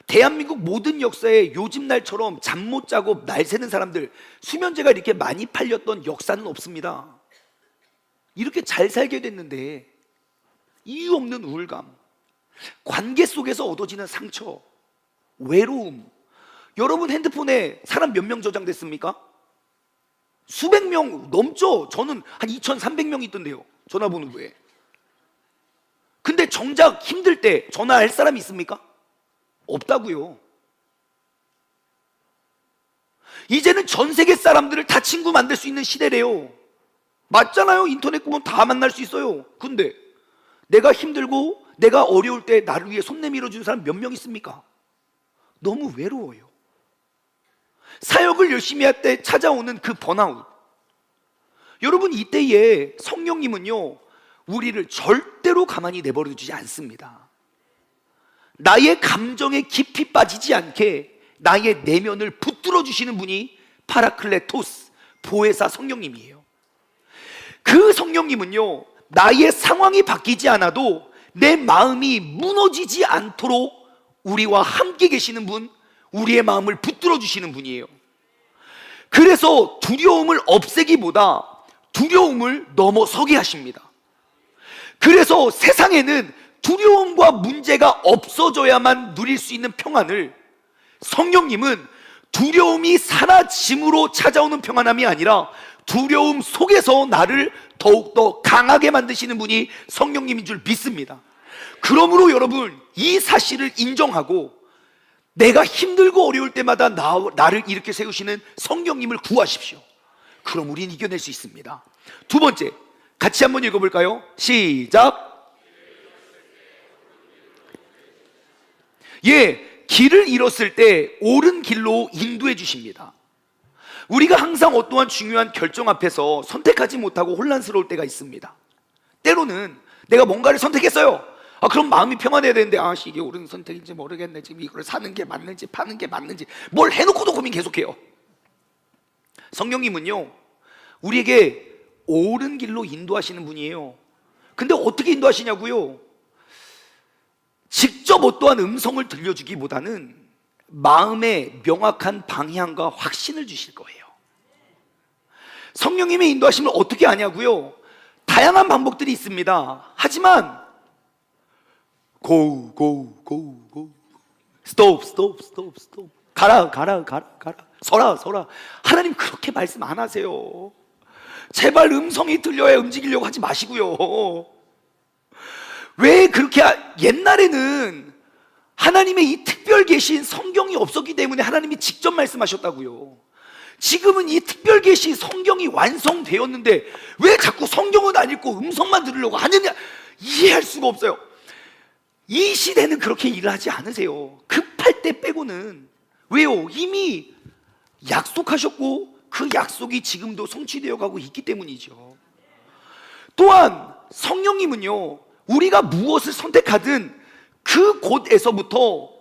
대한민국 모든 역사에 요즘 날처럼 잠 못 자고 날 새는 사람들, 수면제가 이렇게 많이 팔렸던 역사는 없습니다. 이렇게 잘 살게 됐는데 이유 없는 우울감, 관계 속에서 얻어지는 상처, 외로움. 여러분 핸드폰에 사람 몇 명 저장됐습니까? 수백 명 넘죠. 저는 한 2,300명 있던데요, 전화번호부에. 근데 정작 힘들 때 전화할 사람이 있습니까? 없다고요. 이제는 전 세계 사람들을 다 친구 만들 수 있는 시대래요. 맞잖아요. 인터넷 보면 다 만날 수 있어요. 근데 내가 힘들고 내가 어려울 때 나를 위해 손 내밀어 주는 사람 몇 명 있습니까? 너무 외로워요. 사역을 열심히 할 때 찾아오는 그 번아웃. 여러분, 이때에 성령님은요, 우리를 절대로 가만히 내버려 두지 않습니다. 나의 감정에 깊이 빠지지 않게 나의 내면을 붙들어 주시는 분이 파라클레토스, 보혜사 성령님이에요. 그 성령님은요, 나의 상황이 바뀌지 않아도 내 마음이 무너지지 않도록 우리와 함께 계시는 분, 우리의 마음을 붙들어 주시는 분이에요. 그래서 두려움을 없애기보다 두려움을 넘어서게 하십니다. 그래서 세상에는 두려움과 문제가 없어져야만 누릴 수 있는 평안을 성령님은 두려움이 사라짐으로 찾아오는 평안함이 아니라 두려움 속에서 나를 더욱더 강하게 만드시는 분이 성령님인 줄 믿습니다. 그러므로 여러분, 이 사실을 인정하고 내가 힘들고 어려울 때마다 나를 일으켜 세우시는 성령님을 구하십시오. 그럼 우린 이겨낼 수 있습니다. 두 번째, 같이 한번 읽어볼까요? 시작. 예, 길을 잃었을 때 옳은 길로 인도해 주십니다. 우리가 항상 어떠한 중요한 결정 앞에서 선택하지 못하고 혼란스러울 때가 있습니다. 때로는 내가 뭔가를 선택했어요. 그럼 마음이 평안해야 되는데, 이게 옳은 선택인지 모르겠네. 지금 이걸 사는 게 맞는지 파는 게 맞는지 뭘 해놓고도 고민 계속해요. 성령님은요, 우리에게 옳은 길로 인도하시는 분이에요. 근데 어떻게 인도하시냐고요? 직접 어떠한 음성을 들려주기보다는 마음에 명확한 방향과 확신을 주실 거예요. 성령님의 인도하심을 어떻게 아냐고요? 다양한 방법들이 있습니다. 하지만 go, go, go, go. stop, stop, stop, stop. 가라, 가라, 가라, 가라. 서라, 서라. 하나님 그렇게 말씀 안 하세요. 제발 음성이 들려야 움직이려고 하지 마시고요. 왜 그렇게 옛날에는 하나님의 이 특별 계신 성경이 없었기 때문에 하나님이 직접 말씀하셨다고요. 지금은 이 특별 계신 성경이 완성되었는데 왜 자꾸 성경은 안 읽고 음성만 들으려고 하느냐, 이해할 수가 없어요. 이 시대는 그렇게 일을 하지 않으세요. 급할 때 빼고는. 왜요? 이미 약속하셨고 그 약속이 지금도 성취되어 가고 있기 때문이죠. 또한 성령님은요, 우리가 무엇을 선택하든 그 곳에서부터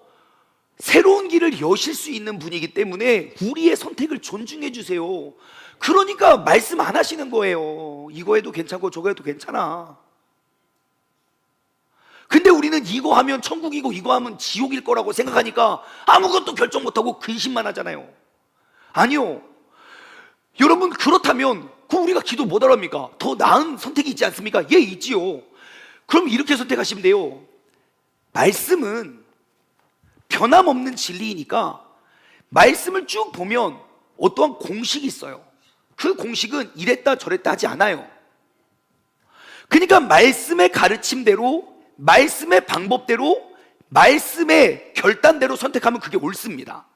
새로운 길을 여실 수 있는 분이기 때문에 우리의 선택을 존중해 주세요. 그러니까 말씀 안 하시는 거예요. 이거 해도 괜찮고 저거 해도 괜찮아. 근데 우리는 이거 하면 천국이고 이거 하면 지옥일 거라고 생각하니까 아무것도 결정 못하고 근심만 하잖아요. 아니요. 여러분, 그렇다면 우리가 기도 못 하랍니까? 더 나은 선택이 있지 않습니까? 예, 있지요. 그럼 이렇게 선택하시면 돼요. 말씀은 변함없는 진리이니까 말씀을 쭉 보면 어떠한 공식이 있어요. 그 공식은 이랬다 저랬다 하지 않아요. 그러니까 말씀의 가르침대로, 말씀의 방법대로, 말씀의 결단대로 선택하면 그게 옳습니다.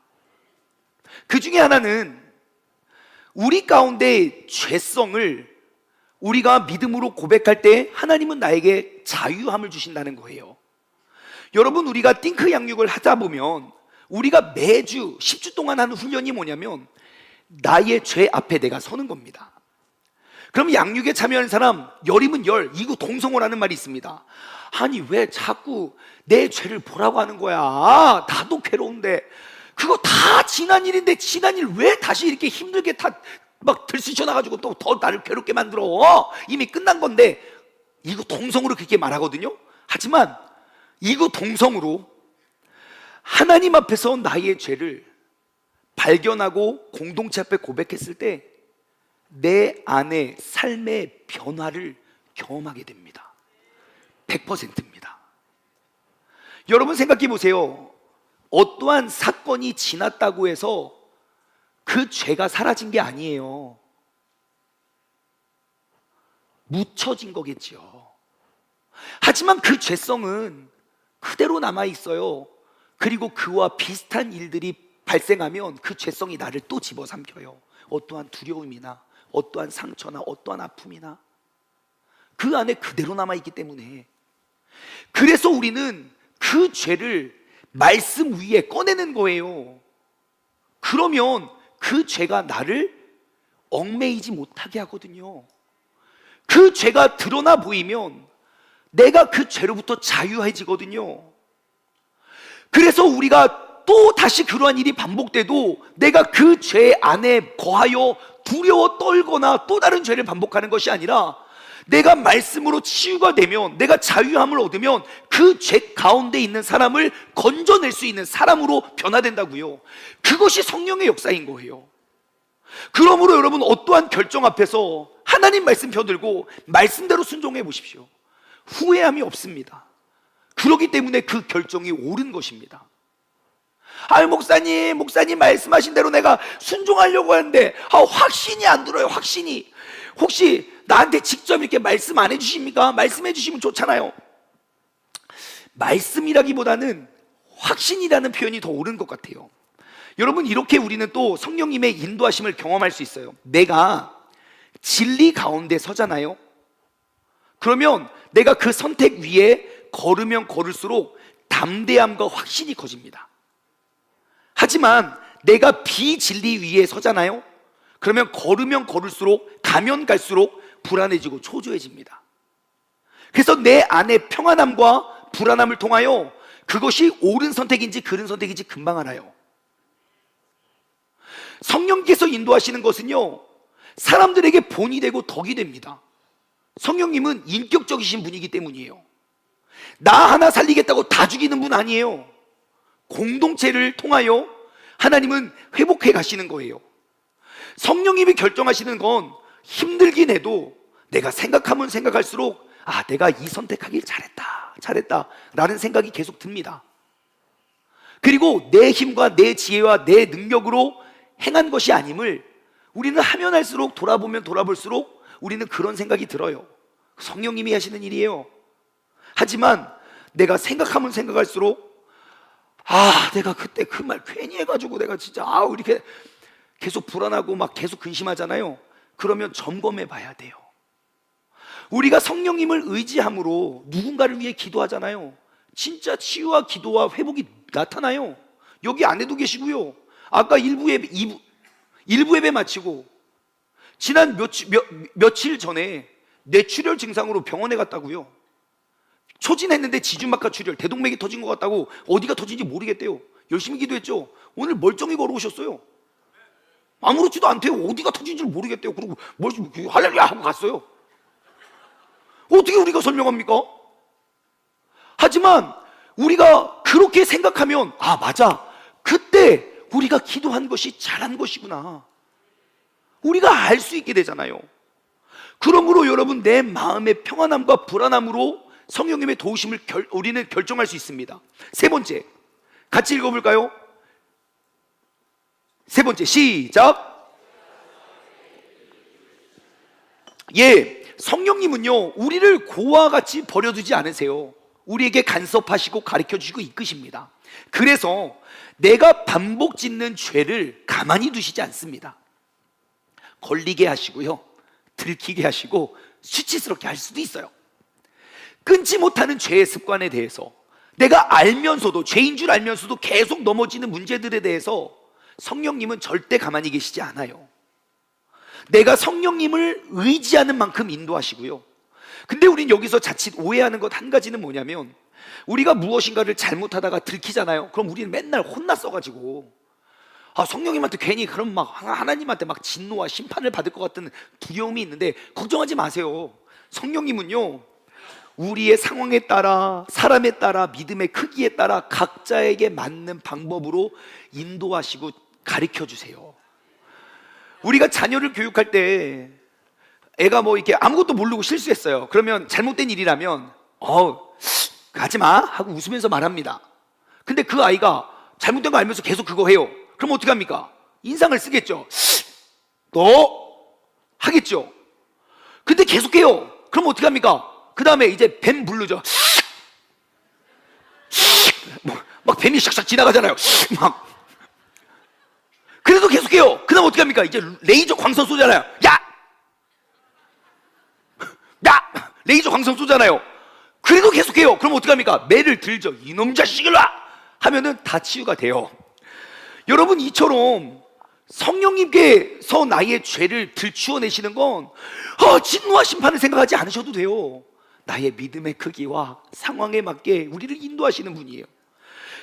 그 중에 하나는 우리 가운데 죄성을 우리가 믿음으로 고백할 때 하나님은 나에게 자유함을 주신다는 거예요. 여러분, 우리가 띵크 양육을 하다 보면 우리가 매주 10주 동안 하는 훈련이 뭐냐면 나의 죄 앞에 내가 서는 겁니다. 그럼 양육에 참여하는 사람 열이면 열, 이거 동성호라는 말이 있습니다. 아니 왜 자꾸 내 죄를 보라고 하는 거야? 나도 괴로운데. 그거 다 지난 일인데 지난 일 왜 다시 이렇게 힘들게 막 들쑤셔놔가지고 또 더 나를 괴롭게 만들어? 이미 끝난 건데. 이거 동성으로 그렇게 말하거든요. 하지만 이거 동성으로 하나님 앞에서 나의 죄를 발견하고 공동체 앞에 고백했을 때 내 안에 삶의 변화를 경험하게 됩니다. 100%입니다. 여러분 생각해 보세요. 어떠한 사건이 지났다고 해서 그 죄가 사라진 게 아니에요. 묻혀진 거겠죠. 하지만 그 죄성은 그대로 남아 있어요. 그리고 그와 비슷한 일들이 발생하면 그 죄성이 나를 또 집어삼켜요. 어떠한 두려움이나 어떠한 상처나 어떠한 아픔이나 그 안에 그대로 남아있기 때문에. 그래서 우리는 그 죄를 말씀 위에 꺼내는 거예요. 그러면 그 죄가 나를 얽매이지 못하게 하거든요. 그 죄가 드러나 보이면 내가 그 죄로부터 자유해지거든요. 그래서 우리가 또 다시 그러한 일이 반복돼도 내가 그 죄 안에 거하여 두려워 떨거나 또 다른 죄를 반복하는 것이 아니라 내가 말씀으로 치유가 되면, 내가 자유함을 얻으면 그 죄 가운데 있는 사람을 건져낼 수 있는 사람으로 변화된다고요. 그것이 성령의 역사인 거예요. 그러므로 여러분, 어떠한 결정 앞에서 하나님 말씀 펴들고 말씀대로 순종해 보십시오. 후회함이 없습니다. 그렇기 때문에 그 결정이 옳은 것입니다. 아유, 목사님 말씀하신 대로 내가 순종하려고 하는데 확신이 안 들어요. 확신이. 혹시 나한테 직접 이렇게 말씀 안 해주십니까? 말씀해 주시면 좋잖아요. 말씀이라기보다는 확신이라는 표현이 더 옳은 것 같아요. 여러분, 이렇게 우리는 또 성령님의 인도하심을 경험할 수 있어요. 내가 진리 가운데 서잖아요. 그러면 내가 그 선택 위에 걸으면 걸을수록 담대함과 확신이 커집니다. 하지만 내가 비진리 위에 서잖아요. 그러면 걸으면 걸을수록, 가면 갈수록 불안해지고 초조해집니다. 그래서 내 안에 평안함과 불안함을 통하여 그것이 옳은 선택인지 그른 선택인지 금방 알아요. 성령께서 인도하시는 것은요, 사람들에게 본이 되고 덕이 됩니다. 성령님은 인격적이신 분이기 때문이에요. 나 하나 살리겠다고 다 죽이는 분 아니에요. 공동체를 통하여 하나님은 회복해 가시는 거예요. 성령님이 결정하시는 건 힘들긴 해도 내가 생각하면 생각할수록 내가 이 선택하길 잘했다 라는 생각이 계속 듭니다. 그리고 내 힘과 내 지혜와 내 능력으로 행한 것이 아님을 우리는 하면 할수록, 돌아보면 돌아볼수록 우리는 그런 생각이 들어요. 성령님이 하시는 일이에요. 하지만 내가 생각하면 생각할수록 내가 그때 그 말 괜히 해가지고 내가 진짜 이렇게 계속 불안하고 막 계속 근심하잖아요. 그러면 점검해 봐야 돼요. 우리가 성령님을 의지함으로 누군가를 위해 기도하잖아요. 진짜 치유와 기도와 회복이 나타나요. 여기 안에도 계시고요. 아까 일부 예배 마치고 지난 며칠 전에 뇌출혈 증상으로 병원에 갔다고요. 초진했는데 지주막하 출혈, 대동맥이 터진 것 같다고 어디가 터진지 모르겠대요. 열심히 기도했죠. 오늘 멀쩡히 걸어오셨어요. 아무렇지도 않대요. 어디가 터진지 모르겠대요. 그리고 할렐루야 하고 갔어요. 어떻게 우리가 설명합니까? 하지만 우리가 그렇게 생각하면 맞아, 그때 우리가 기도한 것이 잘한 것이구나, 우리가 알 수 있게 되잖아요. 그러므로 여러분, 내 마음의 평안함과 불안함으로 성령님의 도우심을 우리는 결정할 수 있습니다. 세 번째, 같이 읽어볼까요? 세 번째, 시작. 성령님은요, 우리를 고와 같이 버려두지 않으세요. 우리에게 간섭하시고 가르쳐주시고 이끄십니다. 그래서 내가 반복 짓는 죄를 가만히 두시지 않습니다. 걸리게 하시고요, 들키게 하시고 수치스럽게 할 수도 있어요. 끊지 못하는 죄의 습관에 대해서, 내가 알면서도, 죄인 줄 알면서도 계속 넘어지는 문제들에 대해서 성령님은 절대 가만히 계시지 않아요. 내가 성령님을 의지하는 만큼 인도하시고요. 근데 우린 여기서 자칫 오해하는 것 한 가지는 뭐냐면, 우리가 무엇인가를 잘못하다가 들키잖아요. 그럼 우리는 맨날 혼났어가지고 성령님한테 괜히 그럼 막 하나님한테 막 진노와 심판을 받을 것 같은 두려움이 있는데, 걱정하지 마세요. 성령님은요, 우리의 상황에 따라, 사람에 따라, 믿음의 크기에 따라 각자에게 맞는 방법으로 인도하시고 가르쳐 주세요. 우리가 자녀를 교육할 때 애가 이렇게 아무것도 모르고 실수했어요. 그러면 잘못된 일이라면 하지마 하고 웃으면서 말합니다. 근데 그 아이가 잘못된 거 알면서 계속 그거 해요. 그럼 어떻게 합니까? 인상을 쓰겠죠. 너 하겠죠. 근데 계속해요. 그럼 어떻게 합니까? 그 다음에 이제 뱀 부르죠. 막 뱀이 샥샥 지나가잖아요. 막. 그래도 계속해요. 그 다음 어떻게 합니까? 이제 레이저 광선 쏘잖아요. 야! 레이저 광선 쏘잖아요. 그래도 계속해요. 그럼 어떻게 합니까? 매를 들죠. 이놈 자식을 와! 하면은 다 치유가 돼요. 여러분, 이처럼 성령님께서 나의 죄를 들추어내시는 건 진노와 심판을 생각하지 않으셔도 돼요. 나의 믿음의 크기와 상황에 맞게 우리를 인도하시는 분이에요.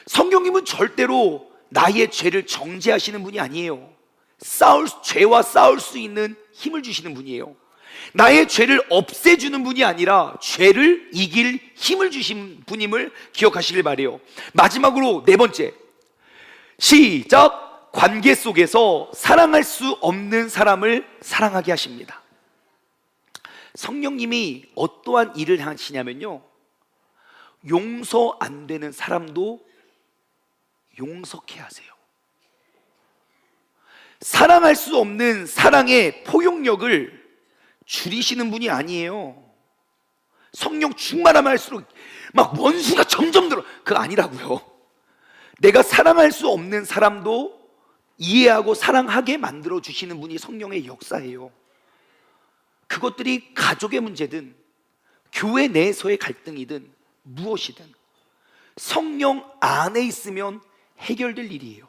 성령님은 절대로 나의 죄를 정죄하시는 분이 아니에요. 죄와 싸울 수 있는 힘을 주시는 분이에요. 나의 죄를 없애주는 분이 아니라 죄를 이길 힘을 주신 분임을 기억하시길 바래요. 마지막으로 네 번째, 시작. 관계 속에서 사랑할 수 없는 사람을 사랑하게 하십니다. 성령님이 어떠한 일을 하시냐면요, 용서 안 되는 사람도 용서케 하세요. 사랑할 수 없는 사랑의 포용력을 줄이시는 분이 아니에요. 성령 충만하면 할수록 막 원수가 점점 늘어. 그거 아니라고요. 내가 사랑할 수 없는 사람도 이해하고 사랑하게 만들어 주시는 분이 성령의 역사예요. 그것들이 가족의 문제든 교회 내에서의 갈등이든 무엇이든 성령 안에 있으면 해결될 일이에요.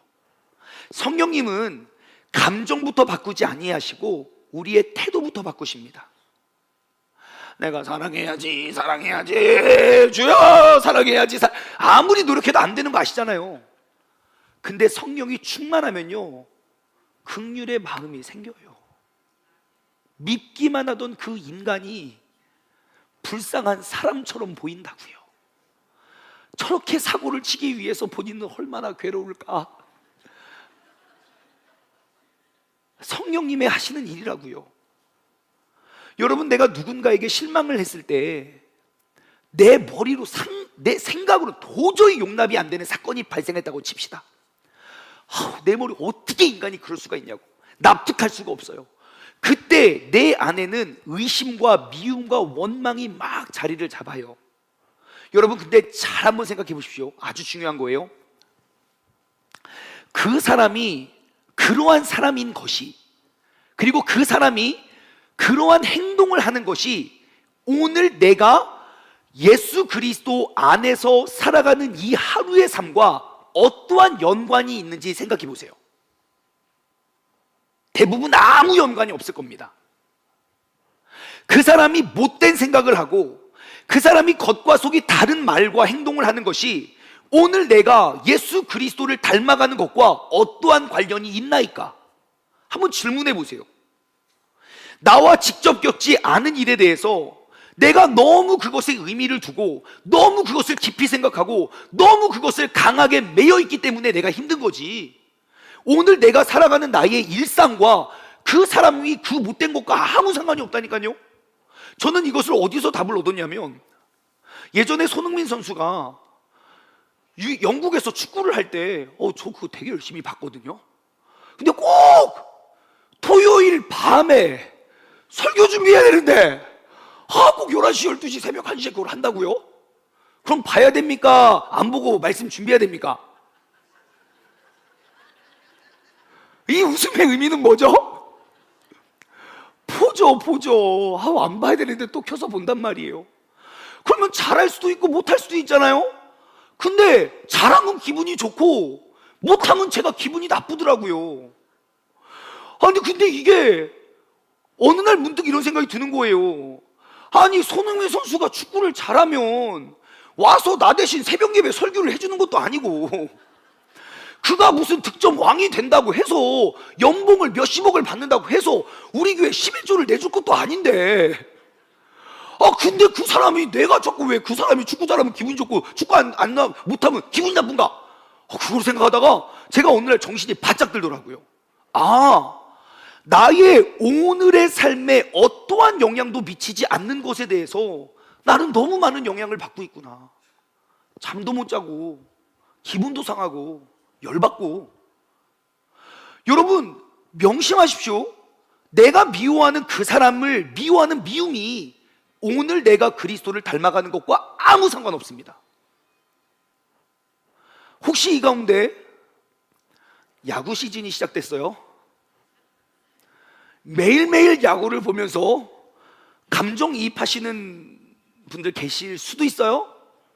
성령님은 감정부터 바꾸지 아니하시고 우리의 태도부터 바꾸십니다. 내가 사랑해야지, 사랑해야지, 주여 사랑해야지. 아무리 노력해도 안 되는 거 아시잖아요. 근데 성령이 충만하면요, 긍휼의 마음이 생겨요. 믿기만 하던 그 인간이 불쌍한 사람처럼 보인다고요. 저렇게 사고를 치기 위해서 본인은 얼마나 괴로울까. 성령님의 하시는 일이라고요. 여러분, 내가 누군가에게 실망을 했을 때 내 머리로 내 생각으로 도저히 용납이 안 되는 사건이 발생했다고 칩시다. 내 머리 어떻게 인간이 그럴 수가 있냐고 납득할 수가 없어요. 그때 내 안에는 의심과 미움과 원망이 막 자리를 잡아요. 여러분, 근데 잘 한번 생각해 보십시오. 아주 중요한 거예요. 그 사람이 그러한 사람인 것이, 그리고 그 사람이 그러한 행동을 하는 것이 오늘 내가 예수 그리스도 안에서 살아가는 이 하루의 삶과 어떠한 연관이 있는지 생각해 보세요. 대부분 아무 연관이 없을 겁니다. 그 사람이 못된 생각을 하고 그 사람이 겉과 속이 다른 말과 행동을 하는 것이 오늘 내가 예수 그리스도를 닮아가는 것과 어떠한 관련이 있나이까? 한번 질문해 보세요. 나와 직접 겪지 않은 일에 대해서 내가 너무 그것에 의미를 두고 너무 그것을 깊이 생각하고 너무 그것을 강하게 매여 있기 때문에 내가 힘든 거지, 오늘 내가 살아가는 나의 일상과 그 사람이 그 못된 것과 아무 상관이 없다니까요. 저는 이것을 어디서 답을 얻었냐면, 예전에 손흥민 선수가 영국에서 축구를 할 때 저 그거 되게 열심히 봤거든요. 근데 꼭 토요일 밤에 설교 준비해야 되는데 꼭 11시, 12시, 새벽 1시에 그걸 한다고요? 그럼 봐야 됩니까? 안 보고 말씀 준비해야 됩니까? 이 웃음의 의미는 뭐죠? 보죠. 안 봐야 되는데 또 켜서 본단 말이에요. 그러면 잘할 수도 있고 못할 수도 있잖아요. 근데 잘하면 기분이 좋고 못하면 제가 기분이 나쁘더라고요. 아니 근데 이게 어느 날 문득 이런 생각이 드는 거예요. 아니 손흥민 선수가 축구를 잘하면 와서 나 대신 새벽 예배 설교를 해주는 것도 아니고, 그가 무슨 득점 왕이 된다고 해서 연봉을 몇십억을 받는다고 해서 우리 교회 11조를 내줄 것도 아닌데, 근데 그 사람이, 내가 자꾸 왜 그 사람이 축구 잘하면 기분이 좋고 축구 못하면 기분이 나쁜가? 그걸 생각하다가 제가 어느 날 정신이 바짝 들더라고요. 나의 오늘의 삶에 어떠한 영향도 미치지 않는 것에 대해서 나는 너무 많은 영향을 받고 있구나. 잠도 못 자고 기분도 상하고 열받고. 여러분 명심하십시오. 내가 미워하는 그 사람을 미워하는 미움이 오늘 내가 그리스도를 닮아가는 것과 아무 상관없습니다. 혹시 이 가운데 야구 시즌이 시작됐어요? 매일매일 야구를 보면서 감정이입하시는 분들 계실 수도 있어요.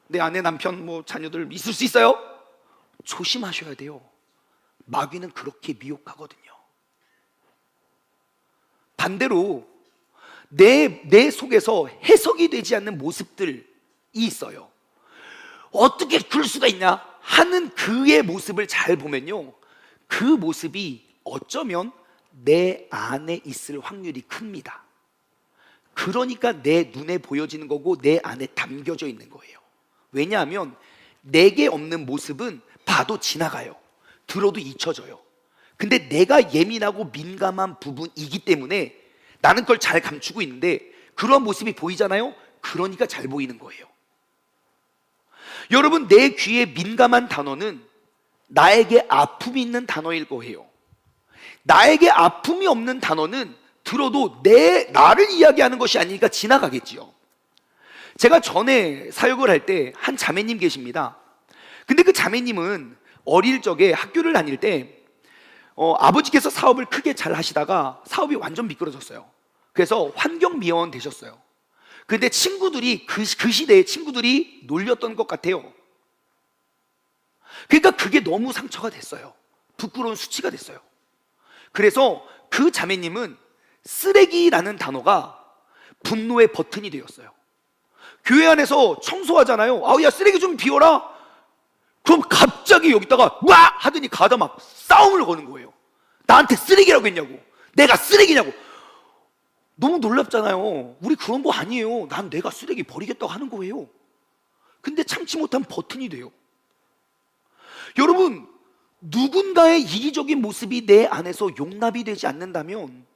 내 아내, 남편, 자녀들 있을 수 있어요. 조심하셔야 돼요. 마귀는 그렇게 미혹하거든요. 반대로 내 속에서 해석이 되지 않는 모습들이 있어요. 어떻게 그럴 수가 있냐 하는 그의 모습을 잘 보면요, 그 모습이 어쩌면 내 안에 있을 확률이 큽니다. 그러니까 내 눈에 보여지는 거고 내 안에 담겨져 있는 거예요. 왜냐하면 내게 없는 모습은 봐도 지나가요. 들어도 잊혀져요. 근데 내가 예민하고 민감한 부분이기 때문에 나는 그걸 잘 감추고 있는데 그런 모습이 보이잖아요. 그러니까 잘 보이는 거예요. 여러분, 내 귀에 민감한 단어는 나에게 아픔이 있는 단어일 거예요. 나에게 아픔이 없는 단어는 들어도 나를 이야기하는 것이 아니니까 지나가겠지요. 제가 전에 사역을 할 때 한 자매님 계십니다. 근데 그 자매님은 어릴 적에 학교를 다닐 때 아버지께서 사업을 크게 잘 하시다가 사업이 완전 미끄러졌어요. 그래서 환경미화원 되셨어요. 근데 친구들이 그 시대에 친구들이 놀렸던 것 같아요. 그러니까 그게 너무 상처가 됐어요. 부끄러운 수치가 됐어요. 그래서 그 자매님은 쓰레기라는 단어가 분노의 버튼이 되었어요. 교회 안에서 청소하잖아요. 야, 쓰레기 좀 비워라. 그럼 갑자기 여기다가 와 하더니 가다 막 싸움을 거는 거예요. 나한테 쓰레기라고 했냐고, 내가 쓰레기냐고. 너무 놀랍잖아요. 우리 그런 거 아니에요. 난 내가 쓰레기 버리겠다고 하는 거예요. 근데 참지 못한 버튼이 돼요. 여러분, 누군가의 이기적인 모습이 내 안에서 용납이 되지 않는다면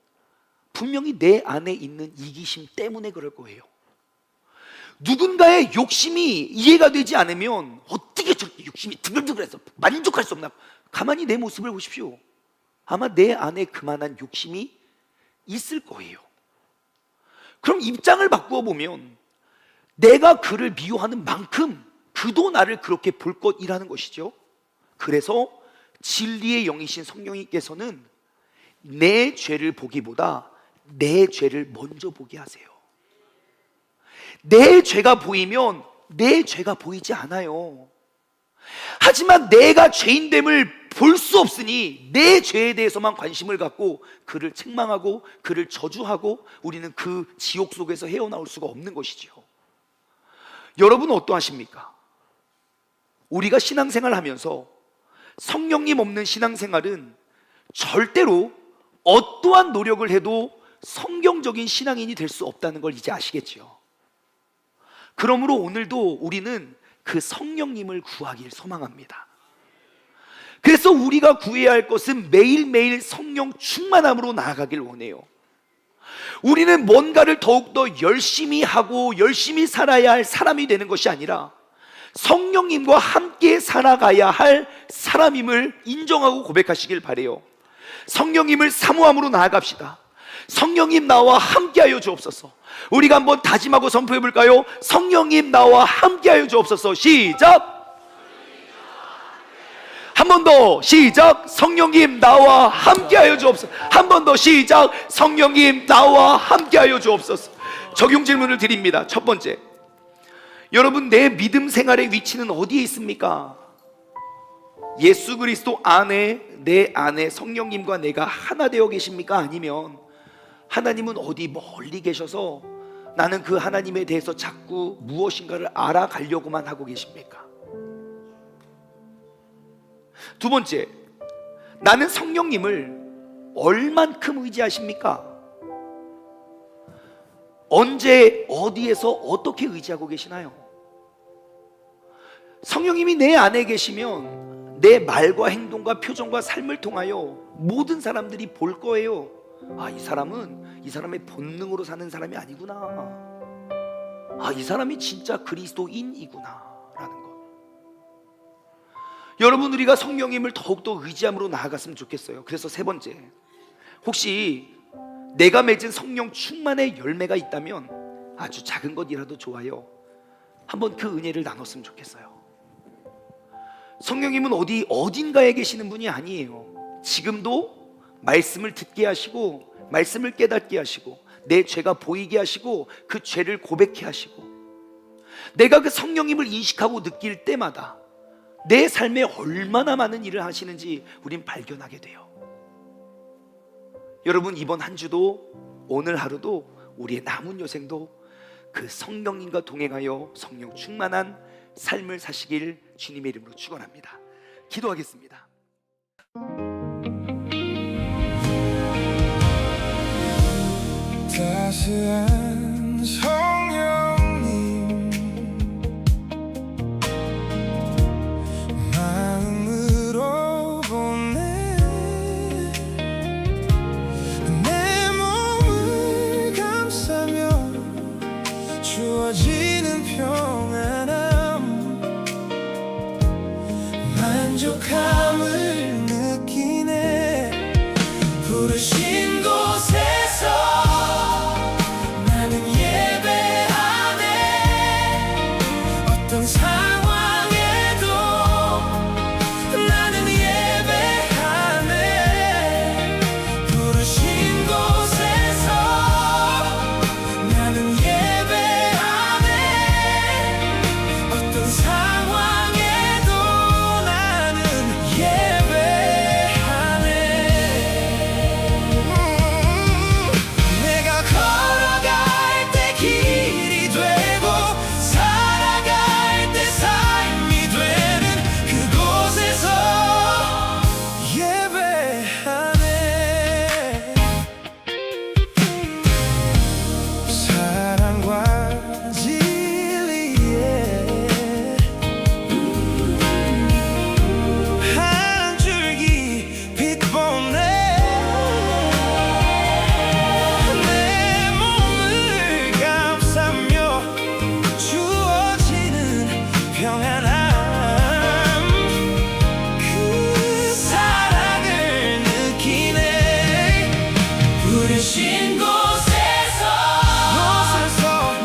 분명히 내 안에 있는 이기심 때문에 그럴 거예요. 누군가의 욕심이 이해가 되지 않으면 어떻게 저렇게 욕심이 드글드글해서 만족할 수 없나? 가만히 내 모습을 보십시오. 아마 내 안에 그만한 욕심이 있을 거예요. 그럼 입장을 바꾸어 보면 내가 그를 미워하는 만큼 그도 나를 그렇게 볼 것이라는 것이죠. 그래서 진리의 영이신 성령님께서는 내 죄를 보기보다 내 죄를 먼저 보게 하세요. 내 죄가 보이면 내 죄가 보이지 않아요. 하지만 내가 죄인됨을 볼 수 없으니 내 죄에 대해서만 관심을 갖고 그를 책망하고 그를 저주하고 우리는 그 지옥 속에서 헤어나올 수가 없는 것이지요. 여러분은 어떠하십니까? 우리가 신앙생활을 하면서 성령님 없는 신앙생활은 절대로 어떠한 노력을 해도 성경적인 신앙인이 될 수 없다는 걸 이제 아시겠지요. 그러므로 오늘도 우리는 그 성령님을 구하길 소망합니다. 그래서 우리가 구해야 할 것은 매일매일 성령 충만함으로 나아가길 원해요. 우리는 뭔가를 더욱더 열심히 하고 열심히 살아야 할 사람이 되는 것이 아니라 성령님과 함께 살아가야 할 사람임을 인정하고 고백하시길 바라요. 성령님을 사모함으로 나아갑시다. 성령님 나와 함께하여 주옵소서. 우리가 한번 다짐하고 선포해 볼까요? 성령님 나와 함께하여 주옵소서. 시작. 한 번 더 시작. 성령님 나와 함께하여 주옵소서. 한 번 더 시작. 성령님 나와 함께하여 주옵소서. 적용 질문을 드립니다. 첫 번째, 여러분, 내 믿음 생활의 위치는 어디에 있습니까? 예수 그리스도 안에, 내 안에 성령님과 내가 하나 되어 계십니까? 아니면 하나님은 어디 멀리 계셔서 나는 그 하나님에 대해서 자꾸 무엇인가를 알아가려고만 하고 계십니까? 두 번째, 나는 성령님을 얼만큼 의지하십니까? 언제, 어디에서 어떻게 의지하고 계시나요? 성령님이 내 안에 계시면 내 말과 행동과 표정과 삶을 통하여 모든 사람들이 볼 거예요. 이 사람은 이 사람의 본능으로 사는 사람이 아니구나. 이 사람이 진짜 그리스도인이구나 라는 것. 여러분, 우리가 성령님을 더욱더 의지함으로 나아갔으면 좋겠어요. 그래서 세 번째, 혹시 내가 맺은 성령 충만의 열매가 있다면 아주 작은 것이라도 좋아요. 한번 그 은혜를 나눴으면 좋겠어요. 성령님은 어딘가에 계시는 분이 아니에요. 지금도 말씀을 듣게 하시고 말씀을 깨닫게 하시고 내 죄가 보이게 하시고 그 죄를 고백해 하시고 내가 그 성령님을 인식하고 느낄 때마다 내 삶에 얼마나 많은 일을 하시는지 우린 발견하게 돼요. 여러분, 이번 한 주도 오늘 하루도 우리의 남은 여생도 그 성령님과 동행하여 성령 충만한 삶을 사시길 주님의 이름으로 축원합니다. 기도하겠습니다. 따스한 성령님 마음으로 보내 내 몸을 감싸며 주어지는 평안함 만족함을 느끼네. 부르신 곳에서 나는 예배하네. 어떤 상황에도 나는 예배하네. 부르신 곳에서 나는 예배하네. 어떤 상황에도 나는 예배하네. 내가 걸어갈 때 길이 되고 살아갈 때 삶이 되는 그곳에서 예배하네. 사랑과 진리에 한 줄기 빛 보내. 내 몸을 감싸며 주어지는 평안함 그 사랑을 느끼네. 부르신 곳에서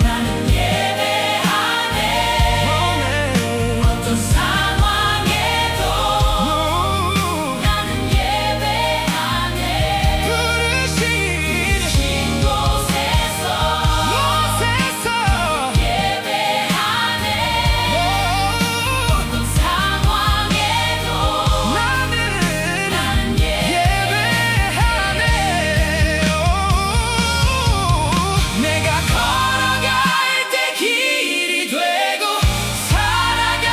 나는 예배하네. 어떤 상황에도 나는 예배하네. 부르신 곳에서 예배하네. 어떤 상황에도 나는 예배하네. 내가 걸어갈 때 길이 되고 살아갈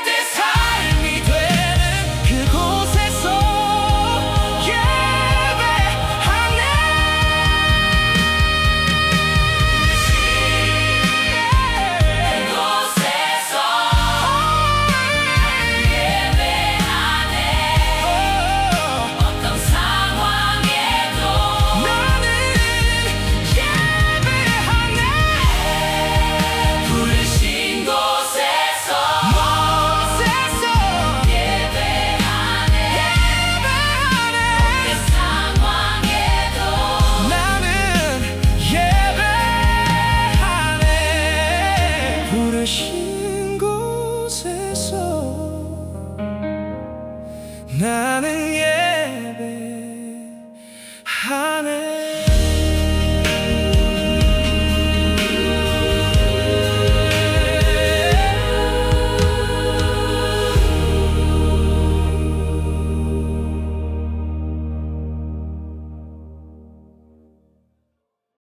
때 삶이 되는 그곳에서 예배하네. 그곳에서 예배하네. 어떤 상황에도 나는 예배하네. 부르신 곳에서 예배하네. 어떤 상황에도 나는 예배하네. 부르신 곳에서 나는 예배하네.